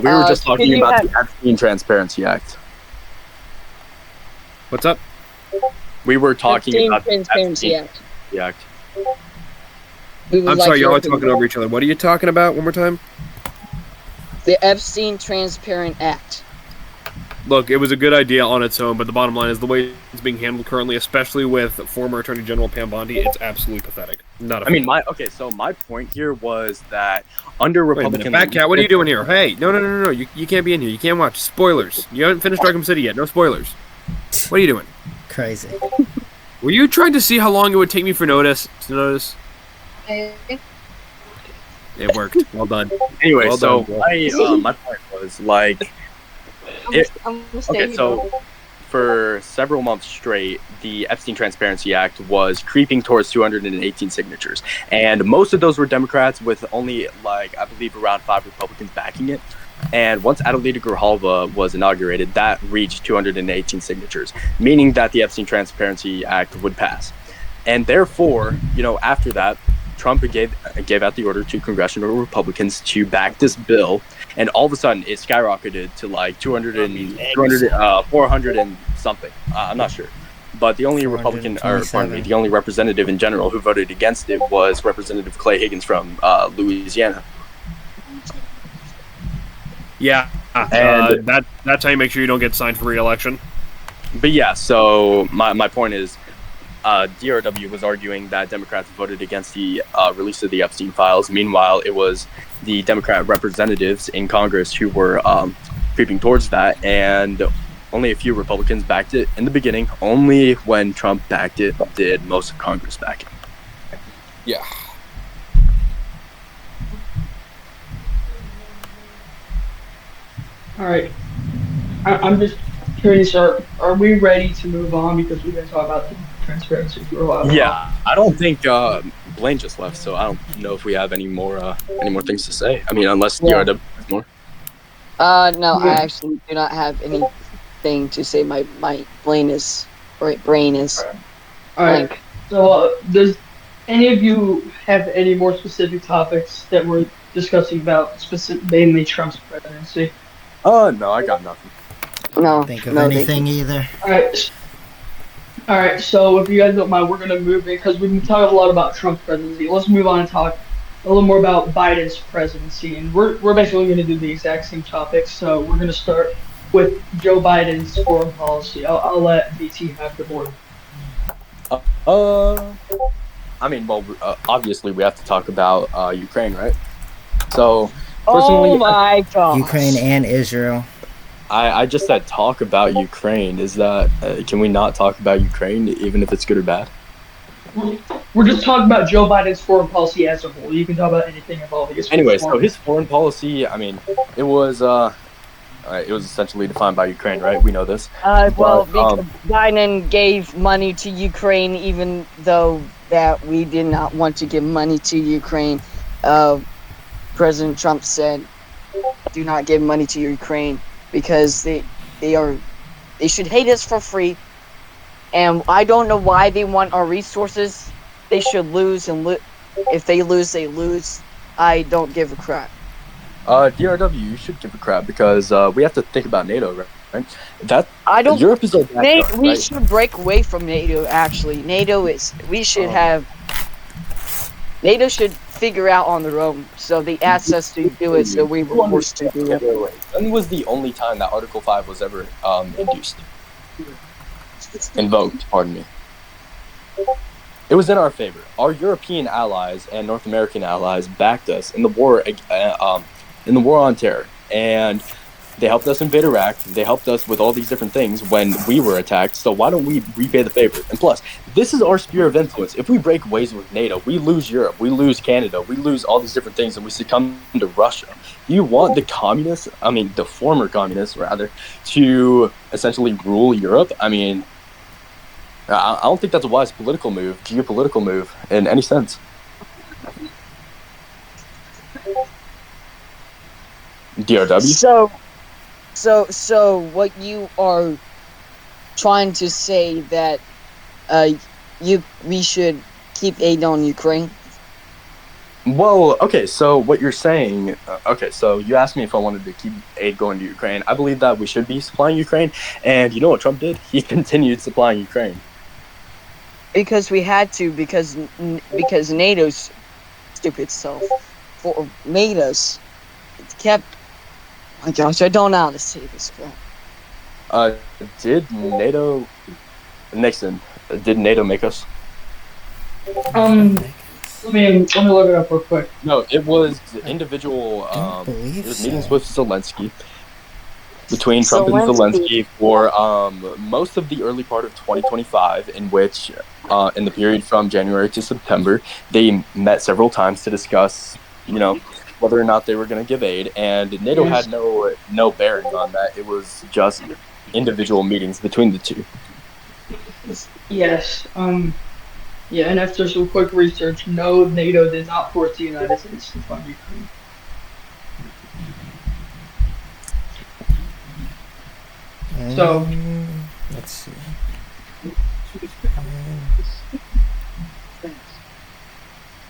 Speaker 2: we were just talking about the Epstein Transparency Act.
Speaker 5: What's up?
Speaker 2: We were talking about
Speaker 6: the Transparency Act.
Speaker 5: I'm sorry, y'all are talking over each other. What are you talking about? One more time?
Speaker 6: The Epstein Transparent Act.
Speaker 5: Look, it was a good idea on its own, but the bottom line is the way it's being handled currently, especially with former Attorney General Pam Bondi, it's absolutely pathetic. My
Speaker 2: point here was that under Republican...
Speaker 5: Fat Cat, what are you doing here? Hey, no, you can't be in here. You can't watch. Spoilers. You haven't finished Arkham City yet. No spoilers. What are you doing?
Speaker 3: Crazy.
Speaker 5: Were you trying to see how long it would take me to notice? It worked. Well done.
Speaker 2: Anyway,
Speaker 5: well
Speaker 2: so
Speaker 5: done,
Speaker 2: my point was for several months straight, the Epstein Transparency Act was creeping towards 218 signatures, and most of those were Democrats, with only I believe around 5 Republicans backing it. And once Adelita Grijalva was inaugurated, that reached 218 signatures, meaning that the Epstein Transparency Act would pass. And therefore, after that, Trump gave out the order to congressional Republicans to back this bill, and all of a sudden it skyrocketed to 400 and something. I'm not sure. But the only the only representative in general who voted against it was Representative Clay Higgins from Louisiana.
Speaker 5: Yeah, and that's how you make sure you don't get signed for re-election.
Speaker 2: But yeah, so my point is, DRW was arguing that Democrats voted against the release of the Epstein files. Meanwhile, it was the Democrat representatives in Congress who were creeping towards that, and only a few Republicans backed it in the beginning. Only when Trump backed it did most of Congress back it.
Speaker 5: Yeah.
Speaker 1: All right. I'm just curious, are we ready to move on, because we've been talking about the transparency for a while?
Speaker 2: Yeah, I don't think Blaine just left, so I don't know if we have any more things to say. I mean, unless
Speaker 6: Yeah.
Speaker 2: DRW has more.
Speaker 6: No, I actually do not have anything to say. My brain is
Speaker 1: All right.
Speaker 6: blank.
Speaker 1: So, does any of you have any more specific topics that we're discussing about, mainly Trump's presidency?
Speaker 2: No, I got nothing.
Speaker 6: No,
Speaker 3: Think of
Speaker 6: no,
Speaker 3: anything either.
Speaker 1: All right. All right. So, if you guys don't mind, we're gonna move in because we've been talking a lot about Trump's presidency. Let's move on and talk a little more about Biden's presidency, and we're basically gonna do the exact same topics. So, we're gonna start with Joe Biden's foreign policy. I'll let BT have the board.
Speaker 2: I mean, well, obviously we have to talk about Ukraine, right? So, personally,
Speaker 6: Oh my god.
Speaker 3: Ukraine and Israel.
Speaker 2: I just said talk about Ukraine. Is that can we not talk about Ukraine, even if it's good or bad?
Speaker 1: We're just talking about Joe Biden's foreign policy as a whole. You can talk about anything involving his
Speaker 2: Anyway, so
Speaker 1: foreign
Speaker 2: his foreign policy, I mean, it was essentially defined by Ukraine, right? We know this.
Speaker 6: Well,
Speaker 2: But,
Speaker 6: because Biden gave money to Ukraine, even though that we did not want to give money to Ukraine. President Trump said, "Do not give money to Ukraine because they should hate us for free." And I don't know why they want our resources. They should lose, and if they lose, they lose. I don't give a crap.
Speaker 2: DRW, you should give a crap because we have to think about NATO, right? That
Speaker 6: I don't.
Speaker 2: Europe is our backyard,
Speaker 6: We
Speaker 2: right?
Speaker 6: should break away from NATO. Actually, we should have. NATO should figure out on their own. So they asked us to do it, so we were forced to do it.
Speaker 2: When was the only time that Article 5 was ever induced? Invoked, pardon me. It was in our favor. Our European allies and North American allies backed us in the war on terror, and they helped us invade Iraq. They helped us with all these different things when we were attacked. So why don't we repay the favor? And plus, this is our sphere of influence. If we break ways with NATO, we lose Europe, we lose Canada, we lose all these different things, and we succumb to Russia. You want the former communists, rather, to essentially rule Europe? I mean, I don't think that's a wise geopolitical move in any sense. DRW?
Speaker 6: So what you are trying to say that we should keep aid on Ukraine?
Speaker 2: Well, okay, so what you're saying, so you asked me if I wanted to keep aid going to Ukraine. I believe that we should be supplying Ukraine, and you know what Trump did? He continued supplying Ukraine.
Speaker 6: Because we had to, because NATO's stupid self made us. It kept. Oh my gosh, I don't know how to say this crap.
Speaker 2: Did NATO make us?
Speaker 1: Let me look it up real quick.
Speaker 2: No, it was individual. It was meetings with Zelensky, between Trump and Zelensky for most of the early part of 2025, in which, in the period from January to September, they met several times to discuss, whether or not they were going to give aid, and NATO had no bearing on that. It was just individual meetings between the two.
Speaker 1: Yes. Yeah, and after some quick research, no, NATO did not force the United States to fund Ukraine. So,
Speaker 3: let's see.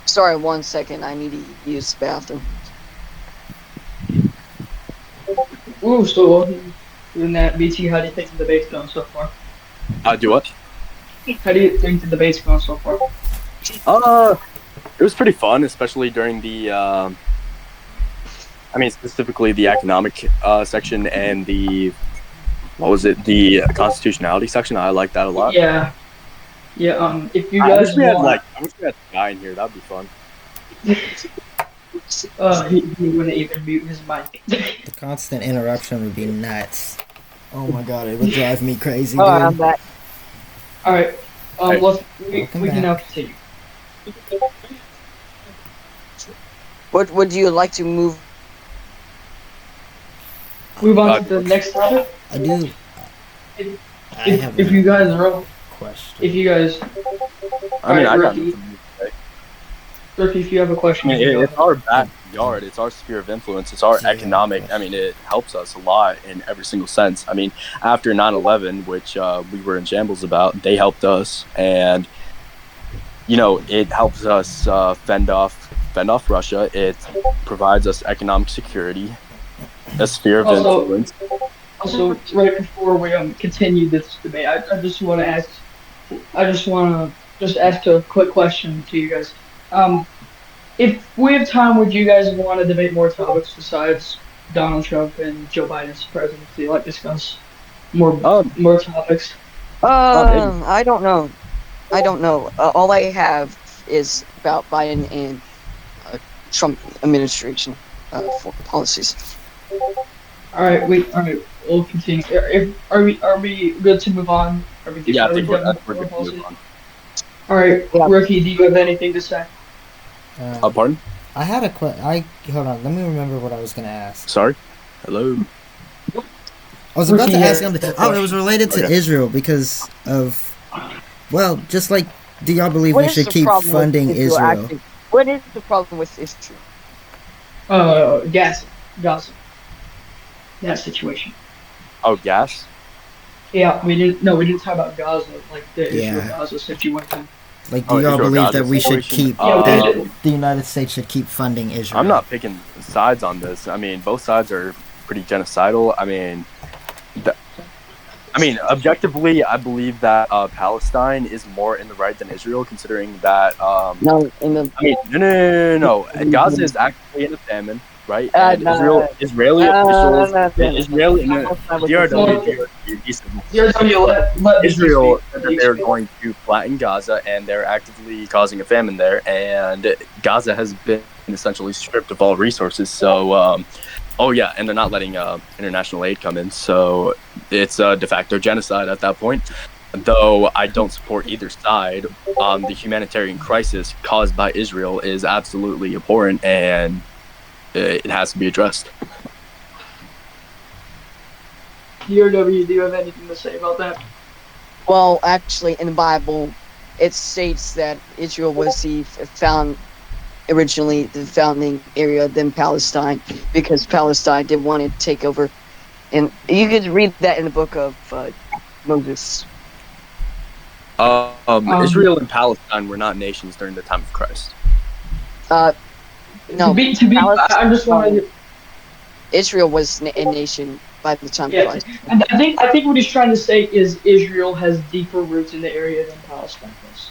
Speaker 6: Sorry, 1 second. I need to use the bathroom.
Speaker 1: ooh, so doing that, BT, how do you think the debate's going so far?
Speaker 2: Do what?
Speaker 1: How do you think the debate's going so far?
Speaker 2: It was pretty fun, especially during the, specifically the economic section and the constitutionality section. I like that a lot.
Speaker 1: Yeah. Yeah, if you guys
Speaker 2: I wish we had a guy in here. That'd be fun.
Speaker 1: He wouldn't even mute his mic.
Speaker 3: The constant interruption would be nuts. Oh my god, it would drive me crazy,
Speaker 6: Oh,
Speaker 3: dude.
Speaker 6: I'm back.
Speaker 1: Alright, we can now continue.
Speaker 6: What would you like to move?
Speaker 1: Move on to the next topic?
Speaker 3: I do.
Speaker 1: If you guys are all,
Speaker 3: question.
Speaker 1: if you guys,
Speaker 2: I mean, I got
Speaker 1: Ricky.
Speaker 2: nothing to say.
Speaker 1: Ricky, if you have a question,
Speaker 2: I mean,
Speaker 1: you can
Speaker 2: it's
Speaker 1: go
Speaker 2: our backyard. It's our sphere of influence. It's our
Speaker 3: Yeah.
Speaker 2: economic. I mean, it helps us a lot in every single sense. I mean, after 9/11, which we were in shambles about, they helped us, and it helps us fend off Russia. It provides us economic security, a sphere of
Speaker 1: Also,
Speaker 2: influence.
Speaker 1: Also, right before we continue this debate, I just want to ask, just ask a quick question to you guys. If we have time, would you guys want to debate more topics besides Donald Trump and Joe Biden's presidency? Like discuss more topics.
Speaker 6: I don't know. All I have is about Biden and Trump administration for policies.
Speaker 1: All right, we'll continue. Are we good to move on? Are we
Speaker 2: Yeah, I
Speaker 1: are we
Speaker 2: think we're
Speaker 1: done with
Speaker 2: good to
Speaker 1: policy?
Speaker 2: move on.
Speaker 1: All right,
Speaker 6: Yeah.
Speaker 1: Ricky, do you have anything to say?
Speaker 2: Pardon?
Speaker 3: I had a hold on. Let me remember what I was gonna ask.
Speaker 2: Sorry. Hello.
Speaker 3: I was about to
Speaker 1: Ricky,
Speaker 3: ask him. Oh, it was related to
Speaker 2: Okay.
Speaker 3: Israel because of, well, just like, do y'all believe
Speaker 6: What
Speaker 3: we
Speaker 6: is
Speaker 3: should
Speaker 6: the
Speaker 3: keep
Speaker 6: problem with
Speaker 3: funding Israel?
Speaker 6: actually? What is the problem with Israel?
Speaker 1: Gaza. That situation.
Speaker 2: Oh, gas.
Speaker 1: Yeah, we didn't talk about Gaza, like the
Speaker 3: Yeah.
Speaker 1: Israel-Gaza situation.
Speaker 3: Like, do y'all
Speaker 2: Israel,
Speaker 3: believe
Speaker 2: Gaza
Speaker 3: that we should
Speaker 2: situation?
Speaker 3: keep
Speaker 1: Yeah,
Speaker 3: that the United States should keep funding Israel?
Speaker 2: I'm not picking sides on this. I mean, both sides are pretty genocidal. I mean, objectively, I believe that Palestine is more in the right than Israel, considering that.
Speaker 6: No, in the
Speaker 2: I mean, no. Gaza is actually in a famine, right? And Israeli officials, DRW, Israel said that they're going to flatten Gaza, and they're actively causing a famine there. And Gaza has been essentially stripped of all resources. So, and they're not letting international aid come in. So it's a de facto genocide at that point. Though I don't support either side, the humanitarian crisis caused by Israel is absolutely abhorrent, and it has to be addressed.
Speaker 1: DRW, do you have anything to say about that?
Speaker 6: Well, actually, in the Bible, it states that Israel was originally the founding area than Palestine, because Palestine did want to take over. And you could read that in the book of Moses.
Speaker 2: Israel and Palestine were not nations during the time of Christ.
Speaker 6: No,
Speaker 1: I just wanted.
Speaker 6: Israel was a nation by the time of Christ.
Speaker 1: And I think what he's trying to say is Israel has deeper roots in the area than Palestine does.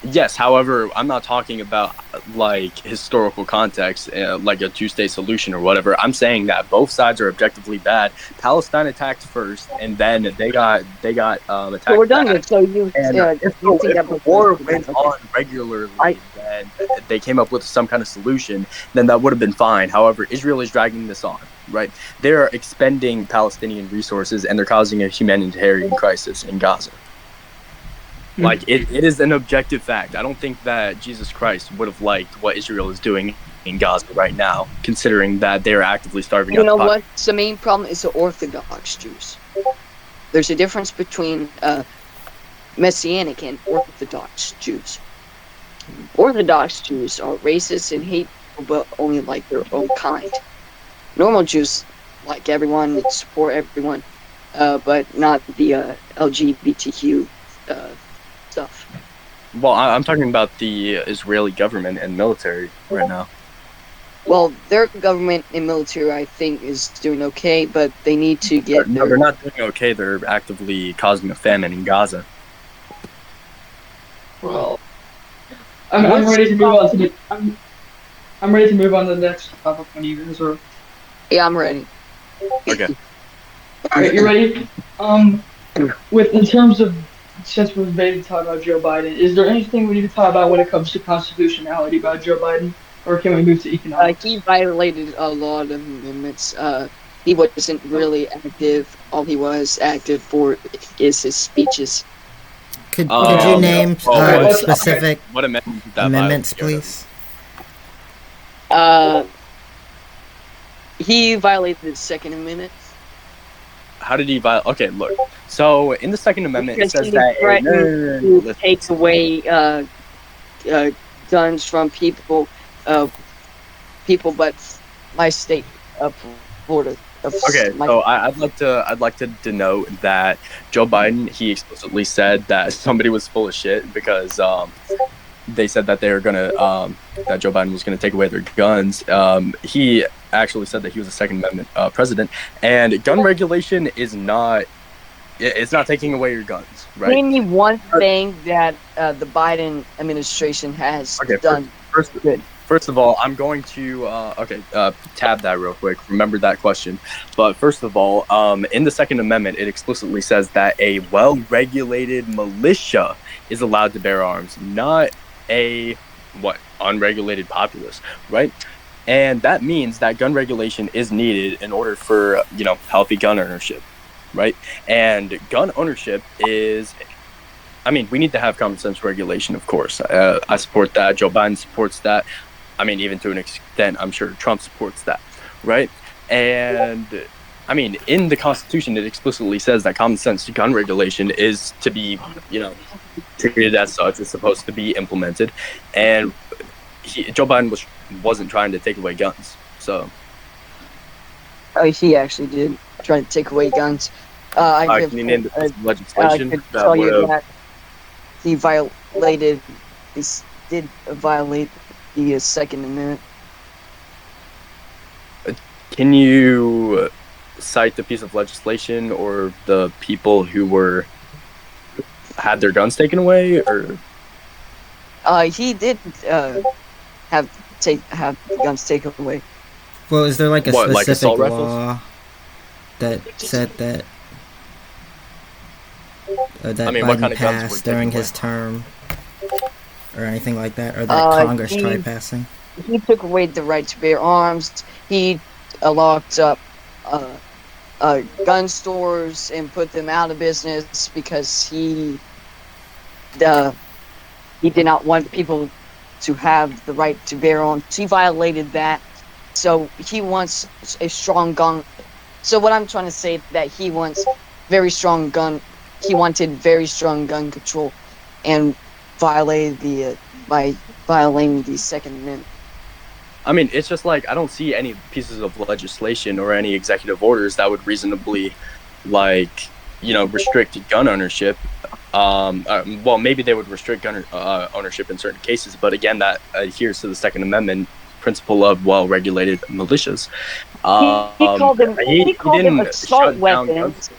Speaker 2: Yes, however, I'm not talking about like historical context, like a two-state solution or whatever. I'm saying that both sides are objectively bad. Palestine attacked first, and then they got attacked.
Speaker 6: So we're done with. So you
Speaker 2: think that the war went on regularly, and they came up with some kind of solution, then that would have been fine. However, Israel is dragging this on. Right, they're expending Palestinian resources, and they're causing a humanitarian crisis in Gaza. Like, it is an objective fact. I don't think that Jesus Christ would have liked what Israel is doing in Gaza right now, considering that they're actively starving out.
Speaker 6: You know what? The main problem is the Orthodox Jews. There's a difference between Messianic and Orthodox Jews. Orthodox Jews are racist and hateful, but only like their own kind. Normal Jews like everyone, support everyone, but not the LGBTQ stuff.
Speaker 2: Well, I'm talking about the Israeli government and military right now.
Speaker 6: Well, their government and military, I think, is doing okay, but they need to get.
Speaker 2: No, they're not doing okay. They're actively causing a famine in Gaza.
Speaker 1: Well, I'm ready to move on to the. I'm ready to move on to the next topic when you guys are.
Speaker 6: Yeah, I'm ready.
Speaker 2: Okay.
Speaker 1: All right, you ready? In terms of, since we're ready to talk about Joe Biden, is there anything we need to talk about when it comes to constitutionality about Joe Biden, or can we move to economics?
Speaker 6: He violated a lot of amendments. He wasn't really active. All he was active for is his speeches.
Speaker 3: Could you name specific
Speaker 2: what
Speaker 3: amendments, please?
Speaker 6: He violated the Second Amendment.
Speaker 2: How did he violate? Okay, look. So in the Second Amendment,
Speaker 6: Because
Speaker 2: it says
Speaker 6: he
Speaker 2: that
Speaker 6: threatened to take away guns from people, but my state of Florida.
Speaker 2: Okay, so I'd like to denote that Joe Biden, he explicitly said that somebody was full of shit because they said that they were gonna that Joe Biden was gonna take away their guns. He actually said that he was a Second Amendment president, and gun regulation is not. It's not taking away your guns, right?
Speaker 6: Name me one thing that the Biden administration has done.
Speaker 2: First of all, I'm going to tab that real quick. Remember that question. But first of all, in the Second Amendment, it explicitly says that a well-regulated militia is allowed to bear arms, not a unregulated populace, right? And that means that gun regulation is needed in order for healthy gun ownership, right? And gun ownership is. I mean, we need to have common sense regulation, of course. I support that. Joe Biden supports that. I mean, even to an extent, I'm sure Trump supports that, right? And, I mean, in the Constitution, it explicitly says that common sense gun regulation is to be, treated as such. It's supposed to be implemented. And Joe Biden wasn't trying to take away guns, so.
Speaker 6: He actually did try to take away guns.
Speaker 2: Can you name the legislation?
Speaker 6: I could tell you that he did violate the Second Amendment.
Speaker 2: Can you cite the piece of legislation or the people who had their guns taken away, or?
Speaker 6: He did have guns taken away.
Speaker 3: Well, is there like a specific law
Speaker 2: rifles?
Speaker 3: that said that? That
Speaker 2: I mean,
Speaker 3: Biden
Speaker 2: what kind of guns
Speaker 3: passed
Speaker 2: were
Speaker 3: during
Speaker 2: taken
Speaker 3: his term, or anything like that, or that Congress tried passing?
Speaker 6: He took away the right to bear arms. He locked up gun stores and put them out of business because he did not want people to have the right to bear arms. He violated that, so he wants a strong gun. So what I'm trying to say is that he wants very strong gun. He wanted very strong gun control, and violated by violating the Second Amendment.
Speaker 2: I mean, it's just like I don't see any pieces of legislation or any executive orders that would reasonably, restrict gun ownership. Well, maybe they would restrict gun ownership in certain cases, but again, that adheres to the Second Amendment principle of well-regulated militias.
Speaker 6: He called them assault weapons.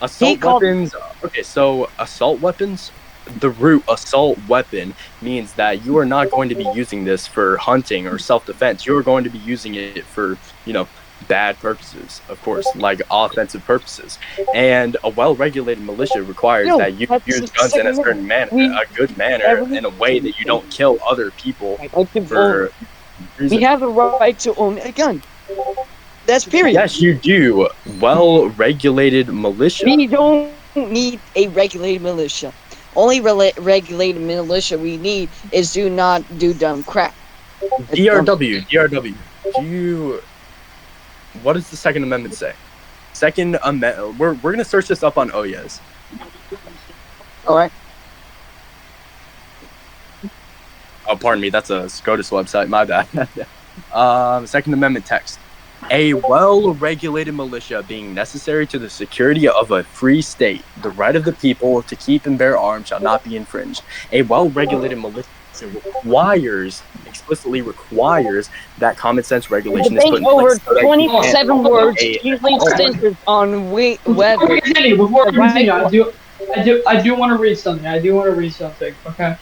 Speaker 2: Assault weapons. Okay, so assault weapons. The root assault weapon means that you are not going to be using this for hunting or self-defense. You are going to be using it for, bad purposes, of course, like offensive purposes. And a well-regulated militia requires that you use guns in a certain manner, a good manner, in a way that you don't kill other people for reasons.
Speaker 6: We have a right to own a gun. That's period.
Speaker 2: Yes, you do. Well-regulated militia.
Speaker 6: We don't need a regulated militia. Only regulated militia we need is do not do dumb crap.
Speaker 2: DRW. What does the Second Amendment say? Second Amendment. We're gonna search this up on OYES.
Speaker 6: All right.
Speaker 2: Oh, pardon me. That's a SCOTUS website. My bad. Second Amendment text. A well-regulated militia being necessary to the security of a free state, the right of the people to keep and bear arms shall not be infringed. A well-regulated militia explicitly requires that common sense regulation is put in place.
Speaker 6: Over 27 words, usually centered on whether.
Speaker 1: Okay, before we continue, I do want to read something. Okay.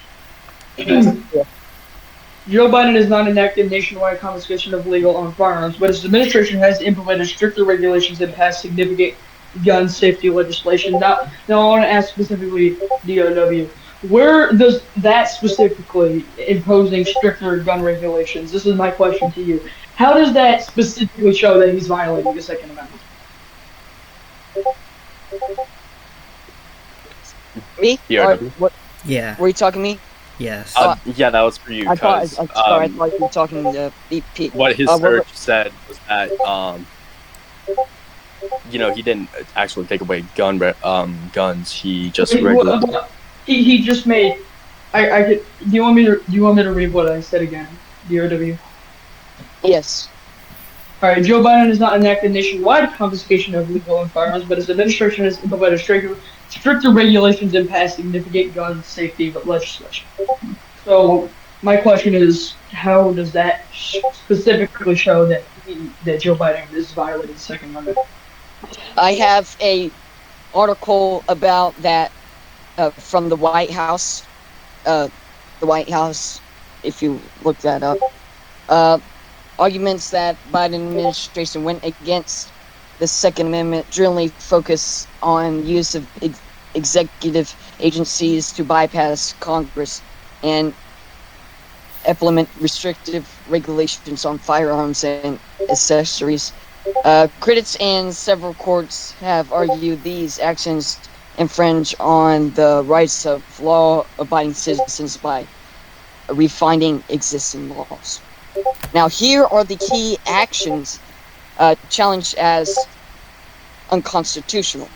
Speaker 1: Joe Biden has not enacted nationwide confiscation of legal armed firearms, but his administration has implemented stricter regulations and passed significant gun safety legislation. Now I want to ask specifically DRW, where does that specifically imposing stricter gun regulations? This is my question to you. How does that specifically show that he's violating the Second Amendment?
Speaker 6: Me?
Speaker 2: DRW?
Speaker 6: What?
Speaker 3: Yeah.
Speaker 6: Were you talking to me?
Speaker 3: Yes.
Speaker 2: Yeah, that was for you.
Speaker 6: I thought you were talking to BP.
Speaker 2: What his search said was that he didn't actually take away guns. He just
Speaker 1: he just made. I could. Do you want me to? Do you want me to read what I said again? DRW.
Speaker 6: Yes.
Speaker 1: All right. Joe Biden has not enacted nationwide confiscation of legal firearms, but his administration has implemented stricter regulations and passed significant gun safety legislation. So my question is, how does that specifically show that that Joe Biden is violating the Second Amendment?
Speaker 6: I have a article about that from the White House. The White House, if you look that up. Arguments that Biden administration went against the Second Amendment generally focus on use of executive agencies to bypass Congress and implement restrictive regulations on firearms and accessories. Critics and several courts have argued these actions infringe on the rights of law-abiding citizens by refining existing laws. Now, here are the key actions challenged as unconstitutional.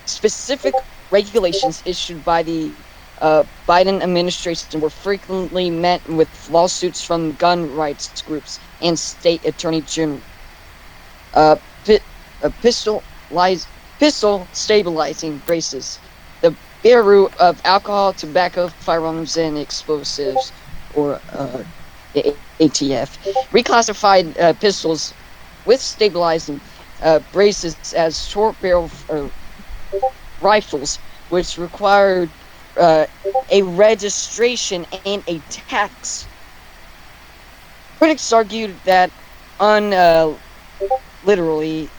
Speaker 6: Specific regulations issued by the Biden administration were frequently met with lawsuits from gun rights groups and state attorney general. Pistol stabilizing braces, the Bureau of Alcohol, Tobacco, Firearms, and Explosives, or the ATF, reclassified pistols with stabilizing braces as short-barrel rifles, which required a registration and a tax. Critics argued that literally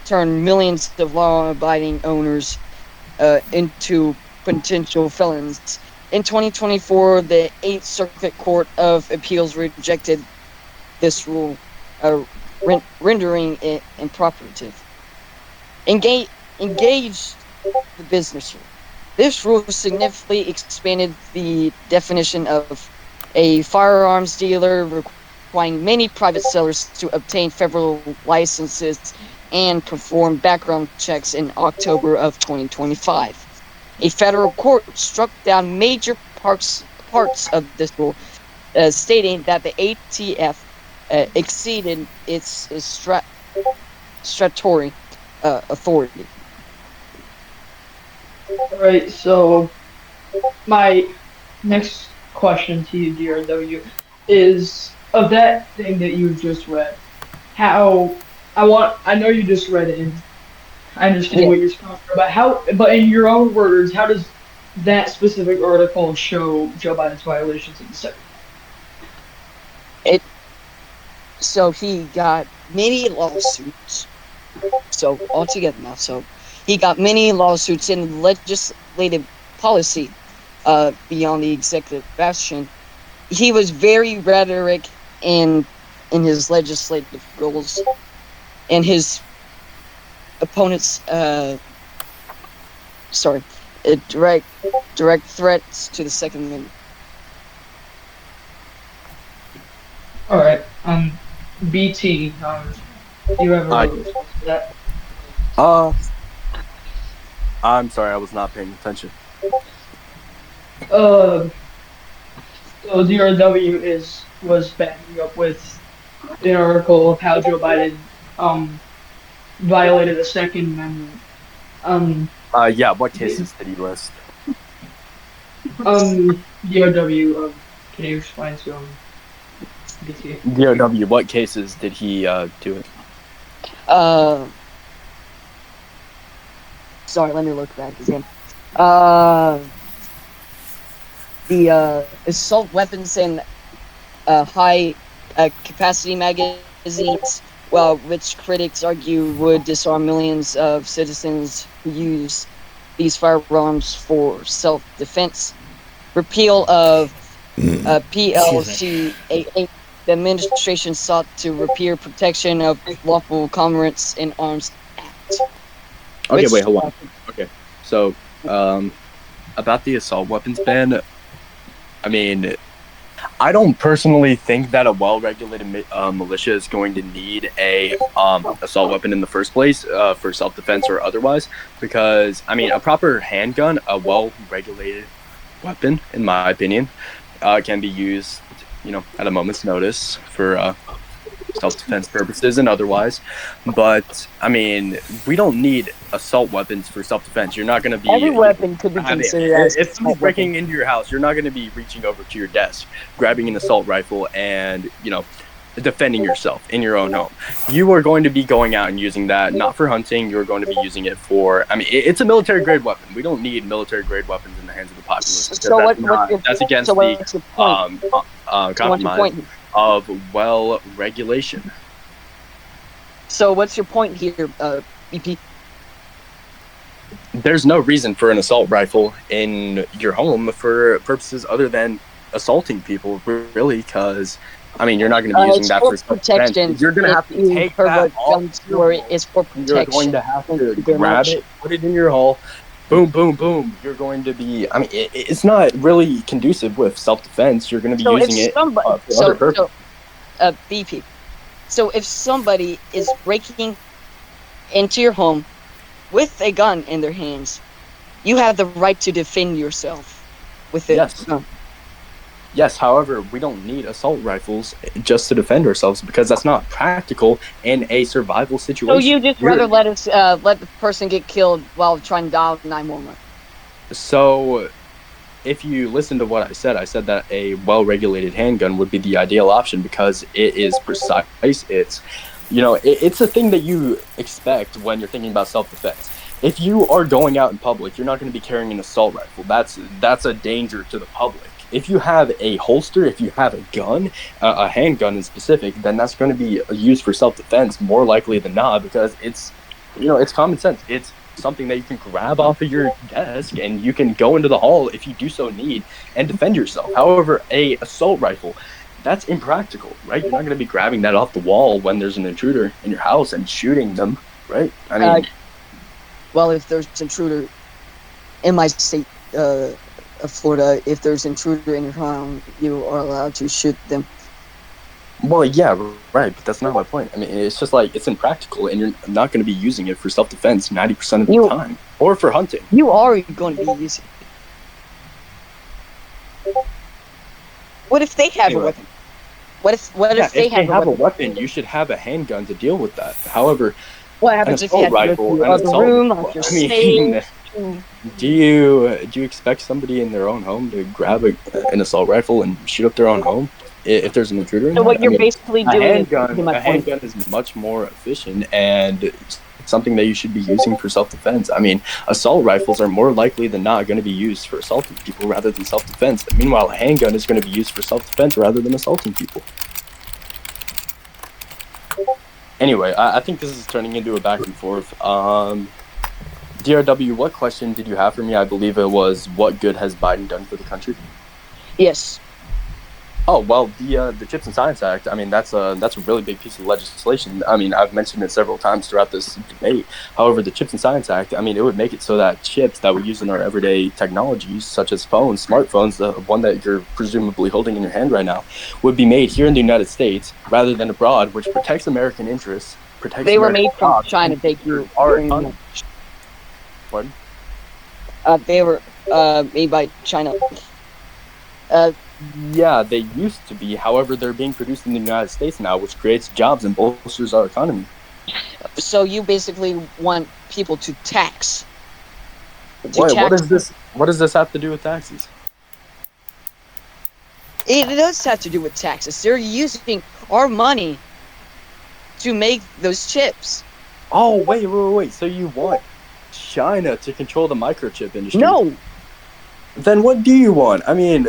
Speaker 6: turned millions of law-abiding owners into potential felons. In 2024, the 8th Circuit Court of Appeals rejected this rule, rendering it inoperative. Engaged the business rule. This rule significantly expanded the definition of a firearms dealer, requiring many private sellers to obtain federal licenses and perform background checks in October of 2025. A federal court struck down major parts of this rule, stating that the ATF exceeded its statutory authority.
Speaker 1: All right, so my next question to you, DRW, is of that thing that you just read. I know you just read it, and I understand what you're talking about. But in your own words, how does that specific article show Joe Biden's violations of the Second Amendment?
Speaker 6: So he got many lawsuits. So altogether now, he got many lawsuits in legislative policy beyond the executive bastion. He was very rhetoric in his legislative goals, and his opponents direct threats to the Second Amendment.
Speaker 1: All right, BT, do you have a response to that?
Speaker 2: I'm sorry, I was not paying attention.
Speaker 1: So DRW was backing up with an article of how Joe Biden violated the Second Amendment.
Speaker 2: Yeah, what cases did he list?
Speaker 1: DRW, can you explain to BT?
Speaker 2: DRW, what cases did he do it?
Speaker 6: Sorry, let me look back again. The assault weapons and high capacity magazines, which critics argue would disarm millions of citizens who use these firearms for self-defense. Repeal of PLC 88. The administration sought to repeal Protection of Lawful Commerce in Arms Act.
Speaker 2: Okay, wait, hold on. Okay, so about the assault weapons ban, I mean, I don't personally think that a well-regulated militia is going to need a assault weapon in the first place for self-defense or otherwise, because I mean, a proper handgun, a well-regulated weapon, in my opinion. It can be used, at a moment's notice for self-defense purposes and otherwise. But I mean, we don't need assault weapons for self-defense. You're not going to be
Speaker 6: Every weapon could be considered as
Speaker 2: if someone's breaking into your house, you're not going to be reaching over to your desk, grabbing an assault rifle, and defending yourself in your own home. You are going to be going out and using that not for hunting. You're going to be using it for. I mean, it's a military-grade weapon. We don't need military-grade weapons in the hands of the populace. That's against the compromise of regulation.
Speaker 6: So what's your point here, BP?
Speaker 2: There's no reason for an assault rifle in your home for purposes other than assaulting people, really, because I mean, you're not going to be using that for
Speaker 6: protection.
Speaker 2: You're going to have to take that off.
Speaker 6: It's for protection.
Speaker 2: You're going to have to grab it, put it in your hole. Boom, boom, boom. You're going to be. I mean, it's not really conducive with self-defense. You're going to be using it for other purposes.
Speaker 6: BP. So if somebody is breaking into your home with a gun in their hands, you have the right to defend yourself with it.
Speaker 2: Yes. Yes, however, we don't need assault rifles just to defend ourselves because that's not practical in a survival situation.
Speaker 6: So you just rather let the person get killed while trying to dial 911?
Speaker 2: So, if you listen to what I said that a well-regulated handgun would be the ideal option because it is precise. It's, it's a thing that you expect when you're thinking about self-defense. If you are going out in public, you're not going to be carrying an assault rifle. That's a danger to the public. If you have a holster, if you have a gun, a handgun in specific, then that's going to be used for self-defense more likely than not because it's common sense. It's something that you can grab off of your desk and you can go into the hall if you do so need and defend yourself. However, a assault rifle, that's impractical, right? You're not going to be grabbing that off the wall when there's an intruder in your house and shooting them, right? I mean,
Speaker 6: well, if there's an intruder in my state of Florida, if there's an intruder in your home, you are allowed to shoot them.
Speaker 2: Well, yeah, right, but that's not my point. I mean, it's just like, it's impractical, and you're not going to be using it for self-defense 90% of the time, or for hunting.
Speaker 6: You are going to be using it. What if they have a weapon? What if they have a weapon?
Speaker 2: You should have a handgun to deal with that. However,
Speaker 6: what happens if you have to go to the other room, like your stage?
Speaker 2: Do you expect somebody in their own home to grab an assault rifle and shoot up their own home if there's an intruder in
Speaker 6: there? So what you're basically doing
Speaker 2: a handgun is much more efficient and something that you should be using for self-defense. I mean, assault rifles are more likely than not going to be used for assaulting people rather than self-defense. Meanwhile, a handgun is going to be used for self-defense rather than assaulting people. Anyway, I think this is turning into a back and forth. DRW, what question did you have for me? I believe it was, what good has Biden done for the country?
Speaker 6: Yes.
Speaker 2: Oh, well, the Chips and Science Act, I mean, that's a really big piece of legislation. I mean, I've mentioned it several times throughout this debate. However, the Chips and Science Act, I mean, it would make it so that chips that we use in our everyday technologies, such as phones, smartphones, the one that you're presumably holding in your hand right now, would be made here in the United States rather than abroad, which protects American interests, protects
Speaker 6: They
Speaker 2: American
Speaker 6: were made from China, thank you very much.
Speaker 2: Pardon?
Speaker 6: They were made by China.
Speaker 2: Yeah, they used to be. However, they're being produced in the United States now, which creates jobs and bolsters our economy.
Speaker 6: So you basically want people to tax.
Speaker 2: What does this have to do with taxes?
Speaker 6: It does have to do with taxes. They're using our money to make those chips.
Speaker 2: Oh, wait. So you want China to control the microchip industry?
Speaker 6: No.
Speaker 2: Then what do you want? I mean,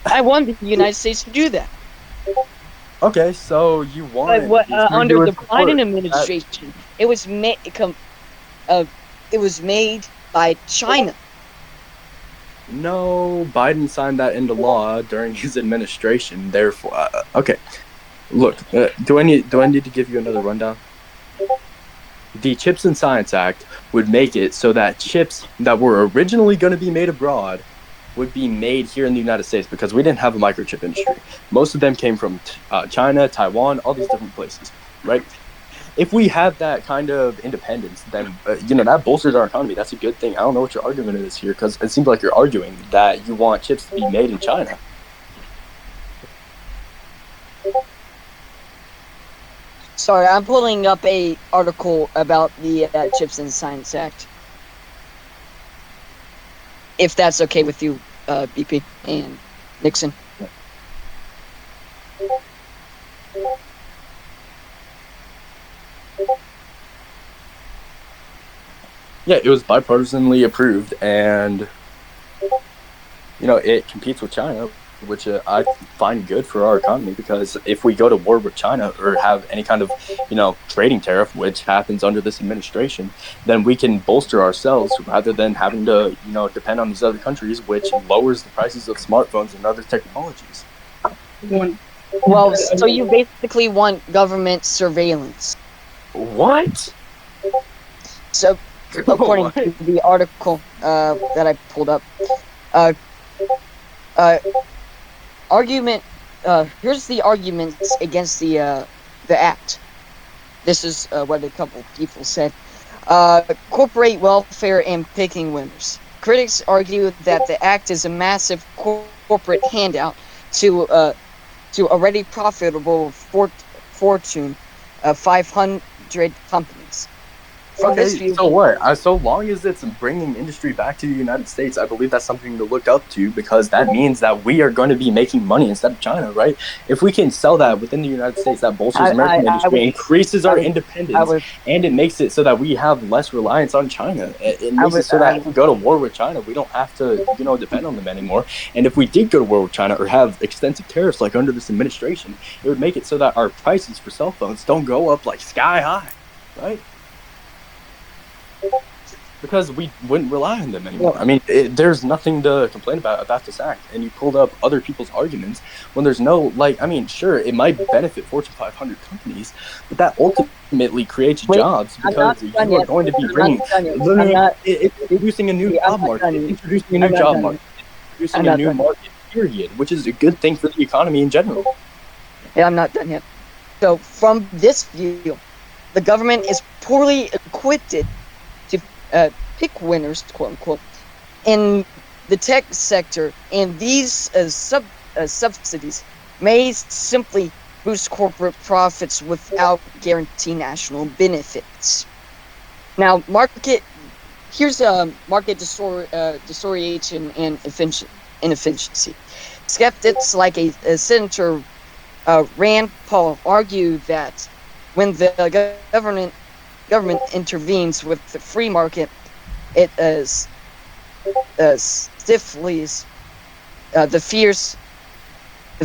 Speaker 6: I want the United States to do that.
Speaker 2: Okay, so you want
Speaker 6: under the Biden administration, it was made. It was made by China.
Speaker 2: No, Biden signed that into law during his administration. Therefore, okay. Look, do I need to give you another rundown? The Chips and Science Act would make it so that chips that were originally going to be made abroad would be made here in the United States because we didn't have a microchip industry. Most of them came from China, Taiwan, all these different places, right? if we have that kind of independence, then that bolsters our economy. That's a good thing. I don't know what your argument is here, because it seems like you're arguing that you want chips to be made in China.
Speaker 6: Sorry, I'm pulling up a article about the Chips and Science Act. If that's okay with you, BP and Nixon.
Speaker 2: Yeah, it was bipartisanly approved, and it competes with China, which I find good for our economy, because if we go to war with China or have any kind of trading tariff, which happens under this administration, then we can bolster ourselves rather than having to depend on these other countries, which lowers the prices of smartphones and other technologies.
Speaker 6: Well, so you basically want government surveillance.
Speaker 2: What?
Speaker 6: So, according to the article that I pulled up, here's the arguments against the act. This is what a couple people said. Corporate welfare and picking winners. Critics argue that the act is a massive corporate handout to already profitable Fortune 500 companies.
Speaker 2: So what? So long as it's bringing industry back to the United States, I believe that's something to look up to, because that means that we are going to be making money instead of China, right? If we can sell that within the United States, that bolsters American industry, increases our independence, and it makes it so that we have less reliance on China. It makes it so that if we go to war with China, we don't have to, depend on them anymore. And if we did go to war with China or have extensive tariffs like under this administration, it would make it so that our prices for cell phones don't go up like sky high, right? Because we wouldn't rely on them anymore. I mean, there's nothing to complain about this act. And you pulled up other people's arguments when there's no, sure, it might benefit Fortune 500 companies, but that ultimately creates jobs, because you are going to be bringing, introducing a new job market, introducing a new market, period, which is a good thing for the economy in general.
Speaker 6: Yeah, I'm not done yet. So, from this view, the government is poorly equipped to pick winners, quote unquote, in the tech sector, and these subsidies may simply boost corporate profits without guaranteeing national benefits. Now, here's market disorientation and inefficiency. Skeptics like a Senator Rand Paul argue that when the government intervenes with the free market, it stifles the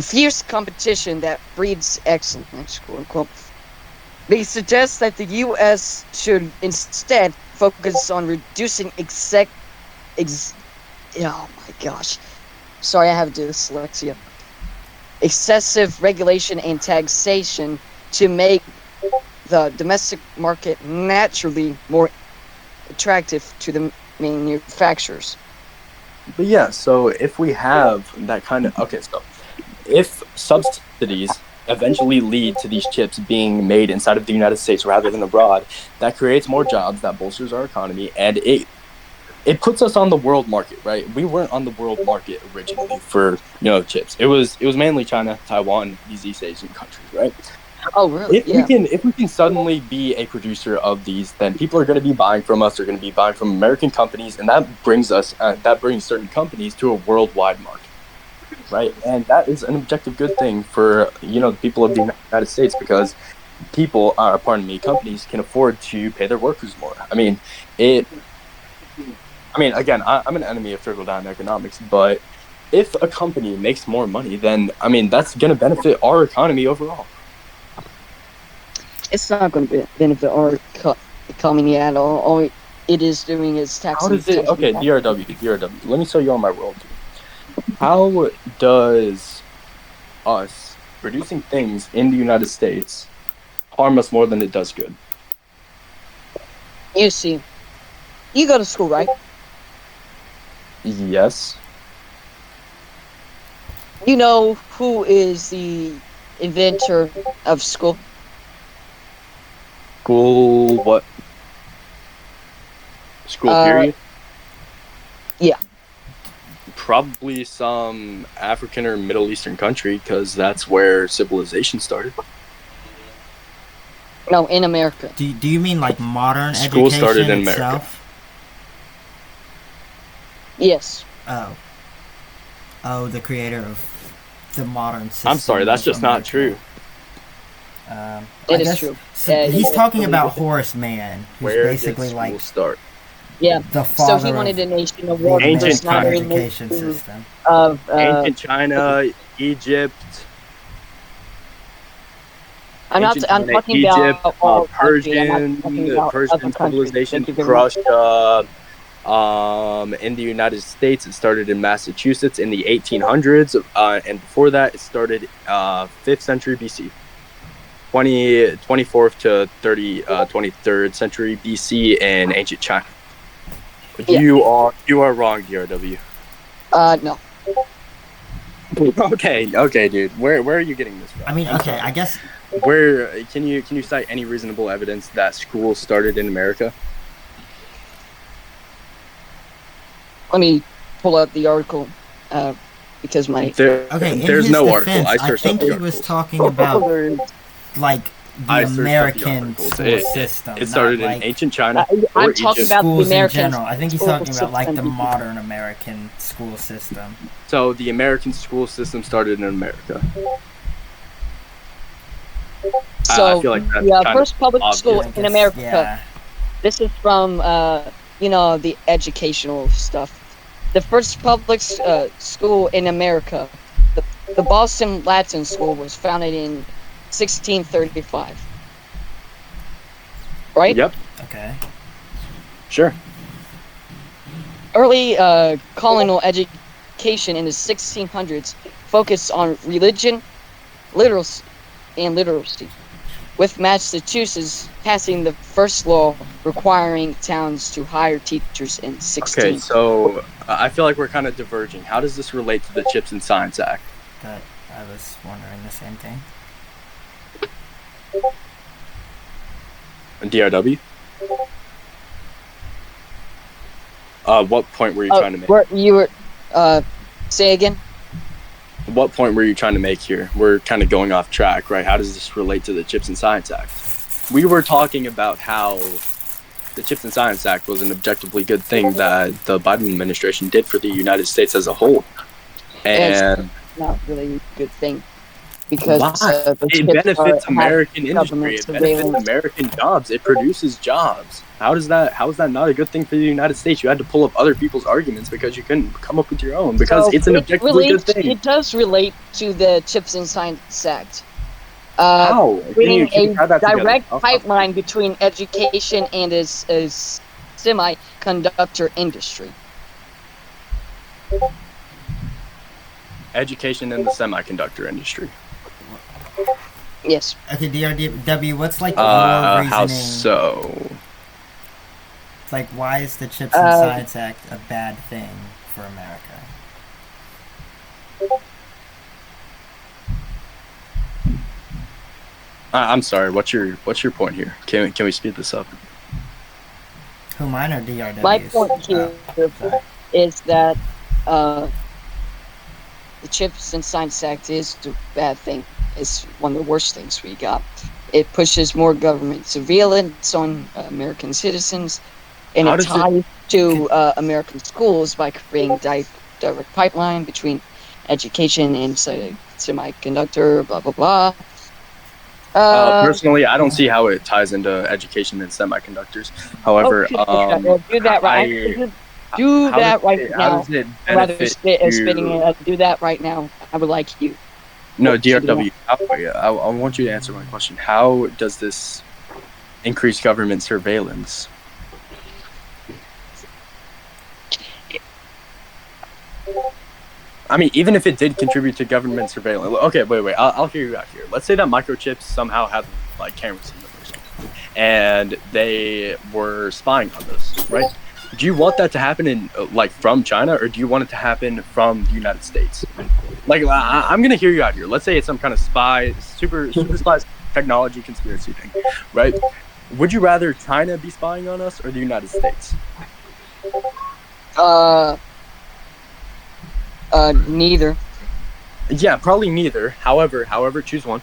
Speaker 6: fierce competition that breeds excellence, quote unquote. They suggest that the U.S. should instead focus on reducing oh my gosh, sorry, I have dyslexia. Excessive regulation and taxation to make the domestic market naturally more attractive to the manufacturers.
Speaker 2: But yeah, so if we have that kind of, so if subsidies eventually lead to these chips being made inside of the United States rather than abroad, that creates more jobs, that bolsters our economy, and it puts us on the world market, right? We weren't on the world market originally for chips. It was mainly China, Taiwan, these East Asian countries, right?
Speaker 6: Oh, really?
Speaker 2: If we can suddenly be a producer of these, then people are going to be buying from us. They're going to be buying from American companies, and that brings certain companies to a worldwide market, right? And that is an objective good thing for the people of the United States, because companies can afford to pay their workers more. Again, I'm an enemy of trickle-down economics, but if a company makes more money, then that's going to benefit our economy overall.
Speaker 6: It's not going to benefit our economy at all. All it is doing is taxing.
Speaker 2: How does it? Okay, DRW. Let me show you on my world. How does us producing things in the United States harm us more than it does good?
Speaker 6: You see, you go to school, right?
Speaker 2: Yes.
Speaker 6: You know who is the inventor of school?
Speaker 2: School what? School period?
Speaker 6: Yeah.
Speaker 2: Probably some African or Middle Eastern country, because that's where civilization started.
Speaker 6: No, in America.
Speaker 3: Do you mean like modern
Speaker 2: School
Speaker 3: education
Speaker 2: started in
Speaker 3: itself?
Speaker 2: America.
Speaker 6: Yes.
Speaker 3: Oh, the creator of the modern system.
Speaker 2: I'm sorry, that's just not true.
Speaker 6: It is true.
Speaker 3: He's talking about Horace Mann, who's
Speaker 2: Where
Speaker 3: basically
Speaker 2: did school
Speaker 3: like
Speaker 2: start?
Speaker 6: Yeah.
Speaker 3: the
Speaker 6: So
Speaker 3: father
Speaker 6: he wanted a
Speaker 3: of
Speaker 6: nation of
Speaker 3: the
Speaker 6: war.
Speaker 2: Ancient
Speaker 3: American
Speaker 2: China.
Speaker 3: education system.
Speaker 6: Of
Speaker 2: Ancient China, Egypt,
Speaker 6: I'm
Speaker 2: Ancient China,
Speaker 6: talking
Speaker 2: Egypt,
Speaker 6: about all countries. I'm
Speaker 2: Persian,
Speaker 6: not talking about
Speaker 2: Persian
Speaker 6: other countries.
Speaker 2: civilization,
Speaker 6: Thank you very much.
Speaker 2: Russia. In the United States, it started in Massachusetts in the 1800s, and before that, it started 5th century BC. 24th to 23rd century BC in ancient China.
Speaker 6: Yeah.
Speaker 2: You are wrong, DRW.
Speaker 6: No.
Speaker 2: Okay, dude. Where are you getting this from?
Speaker 3: I mean, okay, I guess
Speaker 2: Where can you cite any reasonable evidence that school started in America?
Speaker 6: Let me pull up the article because my
Speaker 2: There's no article. I
Speaker 3: think he was talking about like the American school system.
Speaker 2: It started
Speaker 3: not
Speaker 2: in ancient China.
Speaker 6: I'm talking
Speaker 2: Egypt.
Speaker 6: about the
Speaker 3: schools in
Speaker 6: American
Speaker 3: general. I think he's talking about like the
Speaker 6: system.
Speaker 3: modern American school system.
Speaker 2: So the American school system started in America.
Speaker 6: So
Speaker 2: I feel like that's
Speaker 6: the
Speaker 2: kind
Speaker 6: first
Speaker 2: of
Speaker 6: public
Speaker 2: obvious.
Speaker 6: school
Speaker 3: I
Speaker 6: in
Speaker 3: guess,
Speaker 6: America.
Speaker 3: yeah.
Speaker 6: This is from the educational stuff. The first public school in America, the Boston Latin School, was founded in 1635. Right?
Speaker 2: Yep.
Speaker 3: Okay.
Speaker 2: Sure.
Speaker 6: Early colonial education in the 1600s focused on religion, literacy, with Massachusetts passing the first law requiring towns to hire teachers in 16.
Speaker 2: Okay, so I feel like we're kind of diverging. How does this relate to the Chips and Science Act?
Speaker 3: That I was wondering the same thing.
Speaker 2: DRW? What point were you trying to make?
Speaker 6: Say again?
Speaker 2: What point were you trying to make here? We're kind of going off track, right? How does this relate to the Chips and Science Act? We were talking about how the Chips and Science Act was an objectively good thing that the Biden administration did for the United States as a whole. And
Speaker 6: it's not really a good thing. Because
Speaker 2: it benefits American industry, it benefits American jobs, it produces jobs. How is that not a good thing for the United States? You had to pull up other people's arguments because you couldn't come up with your own, because it's an objectively good thing.
Speaker 6: It does relate to the Chips and Science Act.
Speaker 2: How?
Speaker 6: Creating a direct pipeline between education and its semiconductor industry.
Speaker 2: Education in the semiconductor industry.
Speaker 6: Yes.
Speaker 3: Okay, DRW, what's like your reasoning?
Speaker 2: How so?
Speaker 3: Like, why is the Chips and Science Act a bad thing for America?
Speaker 2: I'm sorry. What's your point here? Can we speed this up?
Speaker 3: Who, mine or DRW's?
Speaker 6: My point here is that the Chips and Science Act is a bad thing. It's one of the worst things we got. It pushes more government surveillance on American citizens, and it ties to American schools by creating direct pipeline between education and semiconductor, blah, blah, blah.
Speaker 2: Personally, I don't see how it ties into education and semiconductors. However,
Speaker 6: do that right. Do that right now.
Speaker 2: How does it benefit
Speaker 6: do that right now. I would like you.
Speaker 2: No, DRW, I want you to answer my question. How does this increase government surveillance? I mean, even if it did contribute to government surveillance. Okay, wait. I'll hear you out here. Let's say that microchips somehow had like cameras in them or something, and they were spying on us, right? Do you want that to happen from China, or do you want it to happen from the United States? Like, I'm gonna hear you out here. Let's say it's some kind of super spy technology conspiracy thing, right? Would you rather China be spying on us or the United States?
Speaker 6: Neither.
Speaker 2: Yeah, probably neither. However, choose one.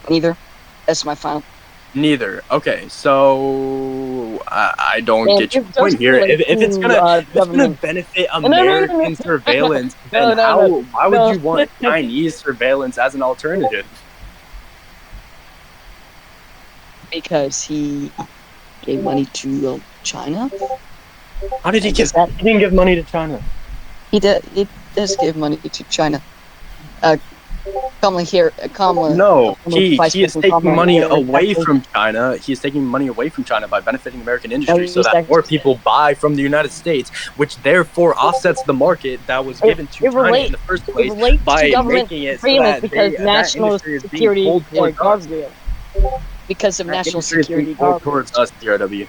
Speaker 6: Neither. That's my final.
Speaker 2: Neither. Okay, so I don't get your
Speaker 6: if
Speaker 2: point
Speaker 6: those
Speaker 2: here. If it's
Speaker 6: two,
Speaker 2: gonna benefit American surveillance, then why would you want Chinese surveillance as an alternative?
Speaker 6: Because he gave money to China.
Speaker 2: How did he give? He didn't give money to China.
Speaker 6: He does give money to China. Kamala.
Speaker 2: No, he is taking money away from China. He is taking money away from China by benefiting American industry, so that more people buy from the United States, which therefore offsets the market that was given to China in the first place by making it so that national security guardrail.
Speaker 6: Because of national security guardrail
Speaker 2: towards us, DRW.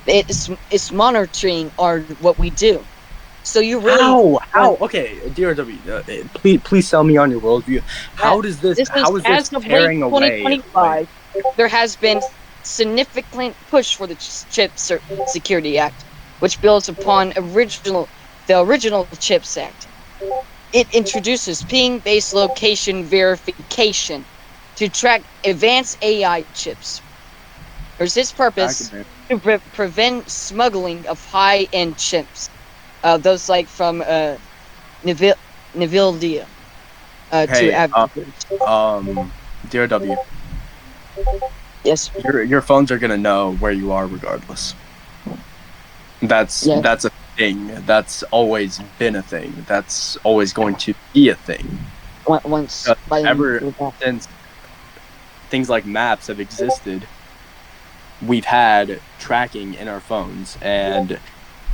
Speaker 6: It's monitoring what we do. So you really
Speaker 2: how okay, DRW, please sell me on your worldview. How is this tearing away?
Speaker 6: There has been significant push for the Chips Security Act, which builds upon the original Chips Act. It introduces ping-based location verification to track advanced AI chips. There's its purpose to prevent smuggling of high-end chips. Those like from Nvidia to
Speaker 2: DRW.
Speaker 6: Yes.
Speaker 2: Your phones are gonna know where you are regardless. That's a thing. That's always been a thing. That's always going to be a thing. Ever since things like maps have existed, we've had tracking in our phones, and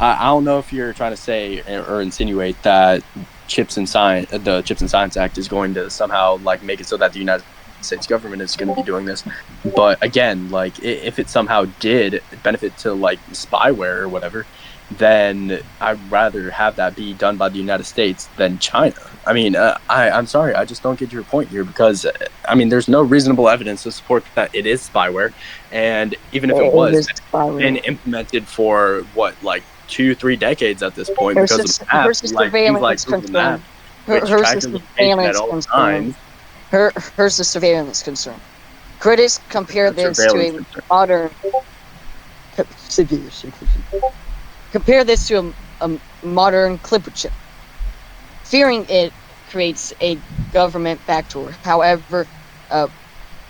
Speaker 2: I don't know if you're trying to say or insinuate that the Chips and Science Act is going to somehow like make it so that the United States government is going to be doing this. But again, like if it somehow did benefit to like spyware or whatever, then I'd rather have that be done by the United States than China. I mean, I'm sorry, I just don't get your point here because, I mean, there's no reasonable evidence to support that it is spyware. And even if it was, it's been implemented for, what, like 2-3 decades at this point because of apps like things like Google Maps, which track your location at all times.
Speaker 6: Here's the surveillance concern. Critics compare this to a modern... Compare this to a modern clipper chip, fearing it creates a government backdoor. However,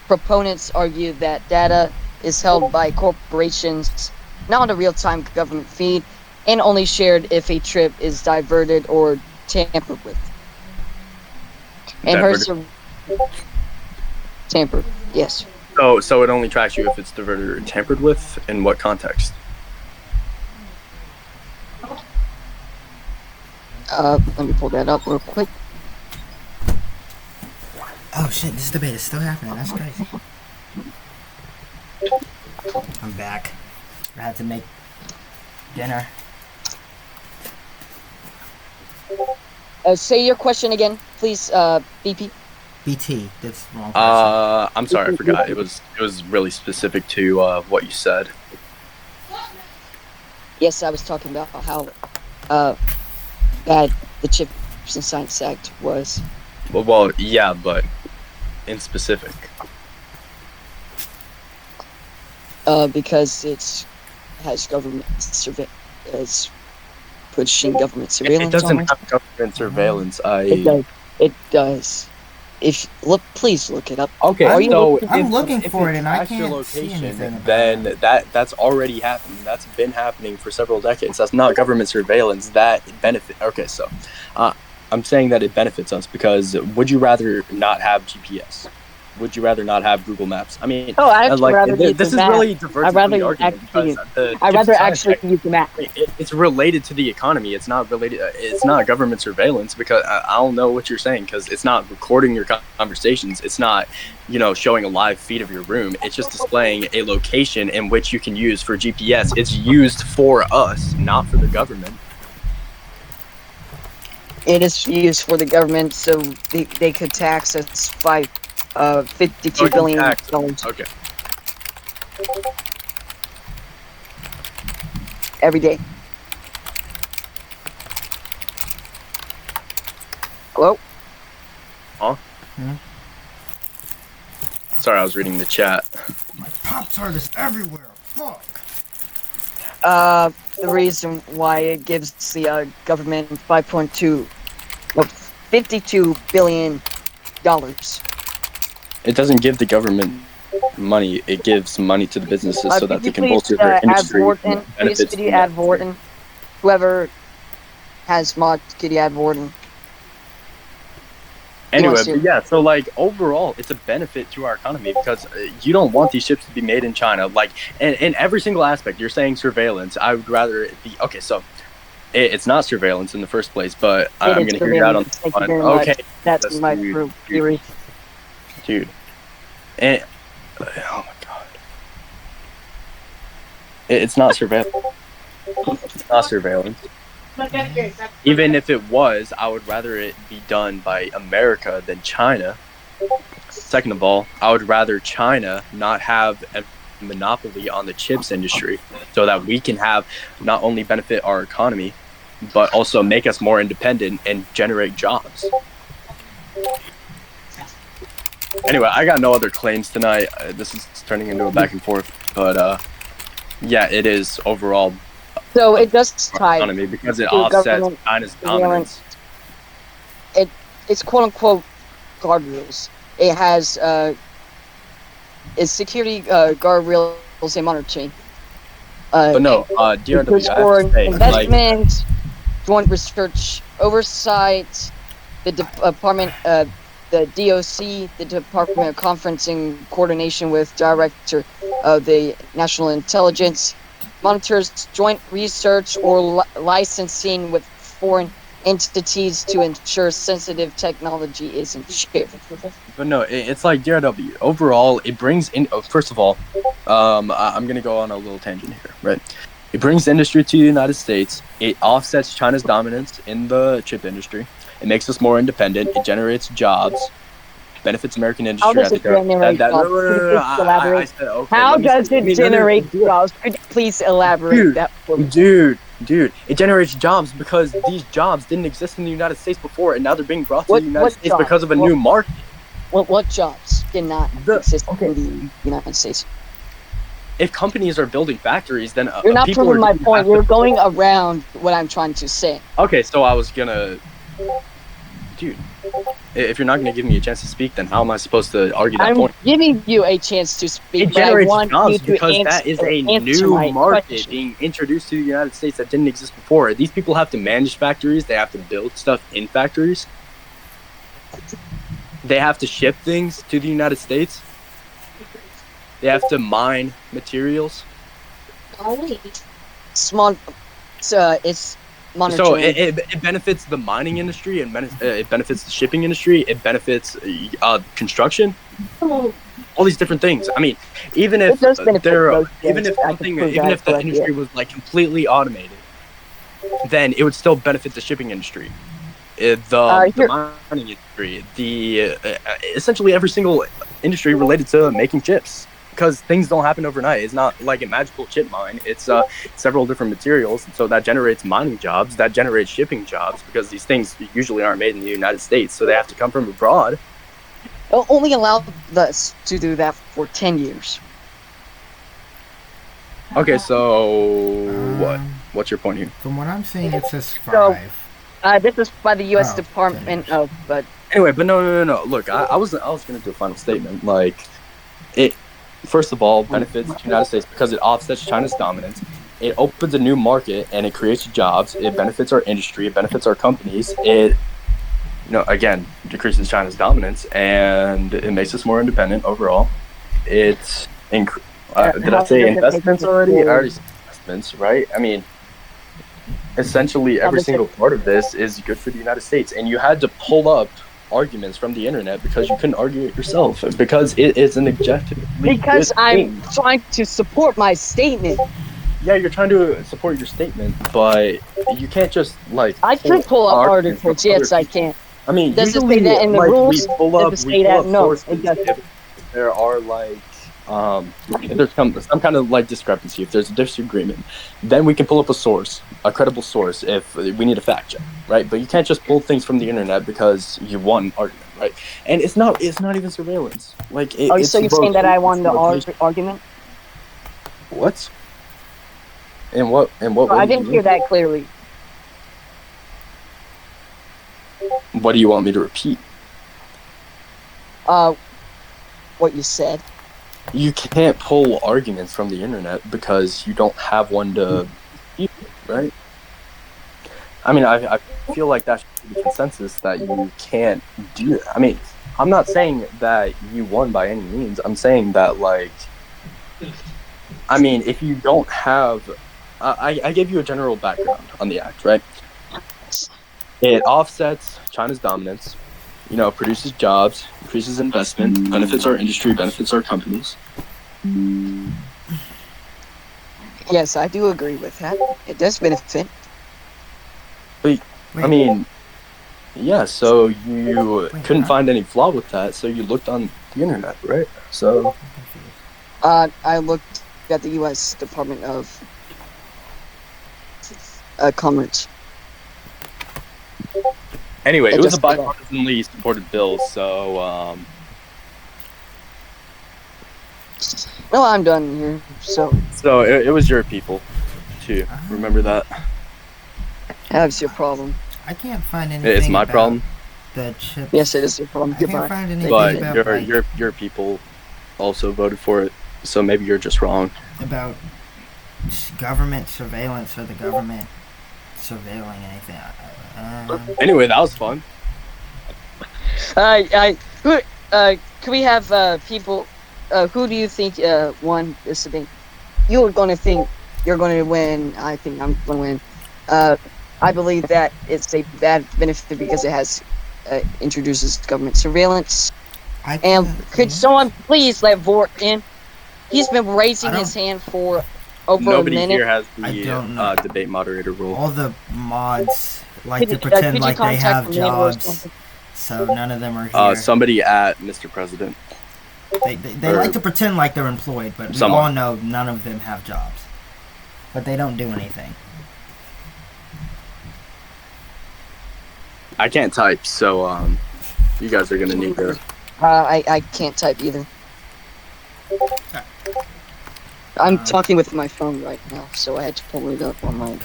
Speaker 6: proponents argue that data is held by corporations, not a real-time government feed, and only shared if a trip is diverted or tampered with. And tampered, yes.
Speaker 2: So it only tracks you if it's diverted or tampered with? In what context?
Speaker 6: Let me pull that up real quick.
Speaker 3: Oh shit, this debate is still happening. That's crazy. I'm back. I had to make dinner.
Speaker 6: Say your question again, please, BP.
Speaker 3: BT, that's the wrong person.
Speaker 2: I'm sorry, I forgot. It was really specific to what you said.
Speaker 6: Yes, I was talking about how bad the Chips and Science Act was.
Speaker 2: Well, yeah, but in specific.
Speaker 6: Because it has government it's pushing government surveillance.
Speaker 2: It doesn't have government surveillance.
Speaker 6: It does. Please look it up.
Speaker 2: Okay,
Speaker 3: I'm looking for it and I can't see anything.
Speaker 2: Then that's already happened. That's been happening for several decades. That's not government surveillance. That benefit. Okay, so I'm saying that it benefits us because would you rather not have GPS? Would you rather not have Google Maps? I mean, this is really divergent from the argument because
Speaker 6: I'd rather actually use the map.
Speaker 2: It's related to the economy. It's not related. It's not government surveillance because I don't know what you're saying because it's not recording your conversations. It's not, showing a live feed of your room. It's just displaying a location in which you can use for GPS. It's used for us, not for the government.
Speaker 6: It is used for the government, so they could tax us by $52 billion.
Speaker 2: Okay.
Speaker 6: Every day. Hello?
Speaker 2: Huh?
Speaker 3: Hmm?
Speaker 2: Sorry, I was reading the chat.
Speaker 3: My Pop-Tart is everywhere. Fuck.
Speaker 6: The reason why it gives the government 52 billion dollars.
Speaker 2: It doesn't give the government money. It gives money to the businesses so that they can bolster their industry.
Speaker 6: Please, could you add Vorten? Whoever has mods, could you add Vorten?
Speaker 2: Anyway, but yeah, so like overall, it's a benefit to our economy because you don't want these ships to be made in China. Like in every single aspect, you're saying surveillance. I would rather it be okay. So it's not surveillance in the first place, but I'm going to hear you out on
Speaker 6: Thank you very much.
Speaker 2: Okay,
Speaker 6: That's my theory.
Speaker 2: Dude, and oh my god, it's not surveillance. It's not surveillance. Even if it was, I would rather it be done by America than China. Second of all, I would rather China not have a monopoly on the chips industry so that we can have not only benefit our economy, but also make us more independent and generate jobs. Anyway, I got no other claims tonight. This is turning into a back and forth, but yeah, it is overall.
Speaker 6: So it does tie
Speaker 2: economy because it offsets China's dominance.
Speaker 6: It's quote unquote guardrails. It has its security guardrails and monitoring.
Speaker 2: But no, DRW
Speaker 6: for investment, joint research oversight, the department, the DOC, the Department of Conferencing Coordination with Director of the National Intelligence, monitors joint research or licensing with foreign entities to ensure sensitive technology isn't shared.
Speaker 2: But no, it's like DRW. Overall, it brings in. First of all, I'm gonna go on a little tangent here, right? It brings industry to the United States. It offsets China's dominance in the chip industry. It makes us more independent. It generates jobs. Benefits American industry.
Speaker 6: How does it generate jobs? How does it generate jobs? Could you please elaborate that for me?
Speaker 2: Dude, it generates jobs because these jobs didn't exist in the United States before, and now they're being brought to the United States because of a new market.
Speaker 6: What jobs did not exist in the United States?
Speaker 2: If companies are building factories, then
Speaker 6: you're not proving my point. You're going around what I'm trying to say.
Speaker 2: Okay, so I was gonna, dude. If you're not going to give me a chance to speak, then how am I supposed to argue that point?
Speaker 6: I'm giving you a chance to speak.
Speaker 2: It generates jobs because that is a new market being introduced to the United States that didn't exist before. These people have to manage factories. They have to build stuff in factories. They have to ship things to the United States. They have to mine materials.
Speaker 6: Small. It's monitoring.
Speaker 2: So it benefits the mining industry, and it benefits the shipping industry. It benefits construction. All these different things. I mean, even if the industry was like completely automated, then it would still benefit the shipping industry, the mining industry, essentially every single industry related to making chips. Because things don't happen overnight. It's not like a magical chip mine. It's several different materials. And so that generates mining jobs. That generates shipping jobs because these things usually aren't made in the United States. So they have to come from abroad.
Speaker 6: They'll only allow us to do that for 10 years.
Speaker 2: Okay, so what? What's your point here?
Speaker 3: From what I'm seeing, it says 5.
Speaker 6: So, this is by the U.S. Department of... But
Speaker 2: anyway, but no. Look, I was going to do a final statement. Like, it... First of all, benefits the United States because it offsets China's dominance. It opens a new market and it creates jobs. It benefits our industry. It benefits our companies. It, again, decreases China's dominance and it makes us more independent overall. It's did I say investments already? I already said investments, right? I mean, essentially every single part of this is good for the United States, and you had to pull up arguments from the internet because you couldn't argue it yourself because it is an objective.
Speaker 6: Because I'm trying to support my statement.
Speaker 2: Yeah, you're trying to support your statement, but you can't just
Speaker 6: I can pull up articles. Yes, I can.
Speaker 2: I mean,
Speaker 6: does it say that in the rules?
Speaker 2: We pull up sources. There are if there's some kind of like discrepancy, if there's a disagreement, then we can pull up a source, a credible source, if we need a fact check, right? But you can't just pull things from the internet because you won an argument, right? And it's not even surveillance. Like, it's
Speaker 6: so you're saying that I won the argument?
Speaker 2: What? And what?
Speaker 6: I didn't hear that clearly.
Speaker 2: What do you want me to repeat?
Speaker 6: What you said.
Speaker 2: You can't pull arguments from the internet because you don't have one to, right? I mean, I feel like that should be the consensus that you can't do that. I mean, I'm not saying that you won by any means. I'm saying that, like, I mean, if you don't have, I gave you a general background on the act, right? It offsets China's dominance, produces jobs, increases investment, benefits our industry, benefits our companies.
Speaker 6: Yes, I do agree with that. It does benefit.
Speaker 2: But, I mean, yeah, so you couldn't find any flaw with that, so you looked on the internet, right? So...
Speaker 6: I looked at the U.S. Department of Commerce.
Speaker 2: Anyway, it was a bipartisanly supported bill, so,
Speaker 6: Well, I'm done here, so...
Speaker 2: So, it was your people, too. Remember that?
Speaker 6: That's your problem.
Speaker 3: I can't find anything.
Speaker 2: It's my problem?
Speaker 3: The chips.
Speaker 6: Yes, it is your problem.
Speaker 3: I can't find anything
Speaker 2: but
Speaker 3: about,
Speaker 2: your people also voted for it, so maybe you're just wrong.
Speaker 3: About government surveillance or the government surveilling anything.
Speaker 2: Anyway, that was fun.
Speaker 6: Could we have people? Who do you think won this debate? You're going to think you're going to win. I think I'm going to win. I believe that it's a bad benefit because it has introduces government surveillance. And could someone please let Vort in? He's been raising his hand for over a minute.
Speaker 2: Nobody here has the debate moderator role.
Speaker 3: All the mods like to pretend like they have jobs, so none of them are here.
Speaker 2: Somebody at Mr. President.
Speaker 3: They like to pretend like they're employed, but we all know none of them have jobs. But they don't do anything.
Speaker 2: I can't type, so you guys are gonna need to.
Speaker 6: I can't type either. I'm talking with my phone right now, so I had to pull it up on my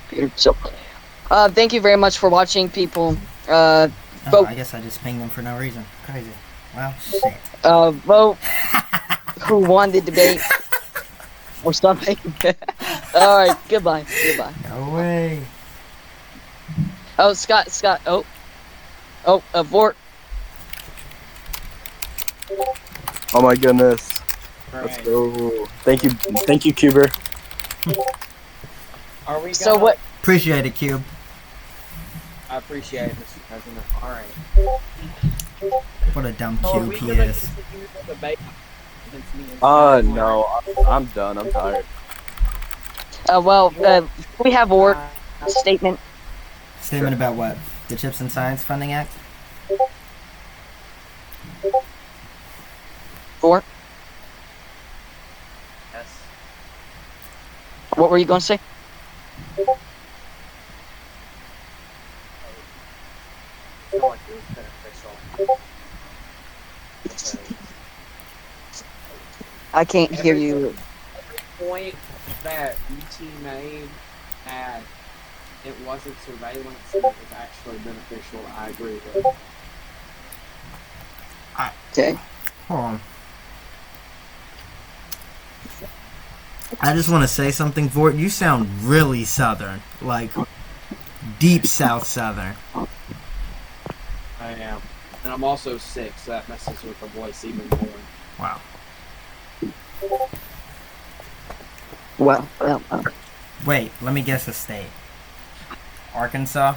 Speaker 6: computer. So, thank you very much for watching, people.
Speaker 3: I guess I just pinged them for no reason. Crazy. Well, shit.
Speaker 6: Vote who won the debate or something. All right, goodbye.
Speaker 3: No way.
Speaker 6: Oh, Scott. Vort.
Speaker 2: Oh my goodness. Let's go. Thank you, Cuber.
Speaker 8: Are we?
Speaker 6: So what?
Speaker 3: Appreciate it, Cube.
Speaker 8: I appreciate it, Mr. President. All right.
Speaker 3: What a dumb cube he is.
Speaker 2: No, I'm done. I'm tired.
Speaker 6: We have Vort statement.
Speaker 3: Statement about what? The Chips and Science Funding Act?
Speaker 6: Vort.
Speaker 8: Yes.
Speaker 6: What were you going to say? I can't hear you.
Speaker 8: The point that UT made that it wasn't surveillance and it was actually beneficial, I agree with.
Speaker 6: Okay.
Speaker 3: Hold on. I just want to say something, Vort. You sound really Southern. Like, deep South Southern.
Speaker 8: I am. And I'm also sick, so that messes with the voice even more.
Speaker 3: Wow.
Speaker 6: Well.
Speaker 3: Wait, let me guess a state. Arkansas?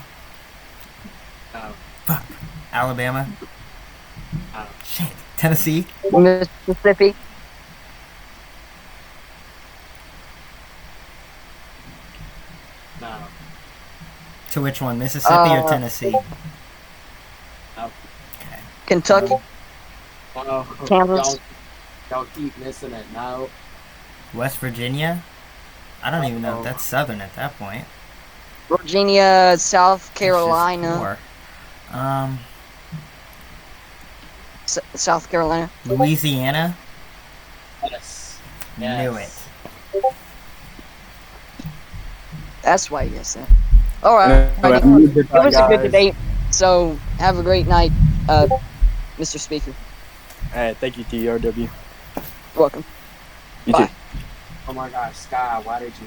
Speaker 8: No.
Speaker 3: Fuck. Alabama?
Speaker 8: No.
Speaker 3: Shit. Tennessee?
Speaker 6: Mississippi?
Speaker 8: No.
Speaker 3: To which one? Mississippi or Tennessee?
Speaker 8: No.
Speaker 6: Kentucky?
Speaker 8: Well,
Speaker 6: Kansas?
Speaker 8: Y'all keep missing it. No.
Speaker 3: West Virginia? I don't even know if that's southern at that point.
Speaker 6: Virginia, South
Speaker 3: It's just
Speaker 6: Carolina.
Speaker 3: four.
Speaker 6: South Carolina.
Speaker 3: Louisiana?
Speaker 8: Yes.
Speaker 3: Knew it.
Speaker 6: That's why you guessed that. Alright. It was a good debate. So, have a great night, Mr. Speaker.
Speaker 2: Alright, thank you, DRW.
Speaker 6: Welcome.
Speaker 2: You
Speaker 6: Bye.
Speaker 2: too.
Speaker 8: Oh my gosh, Sky, why did you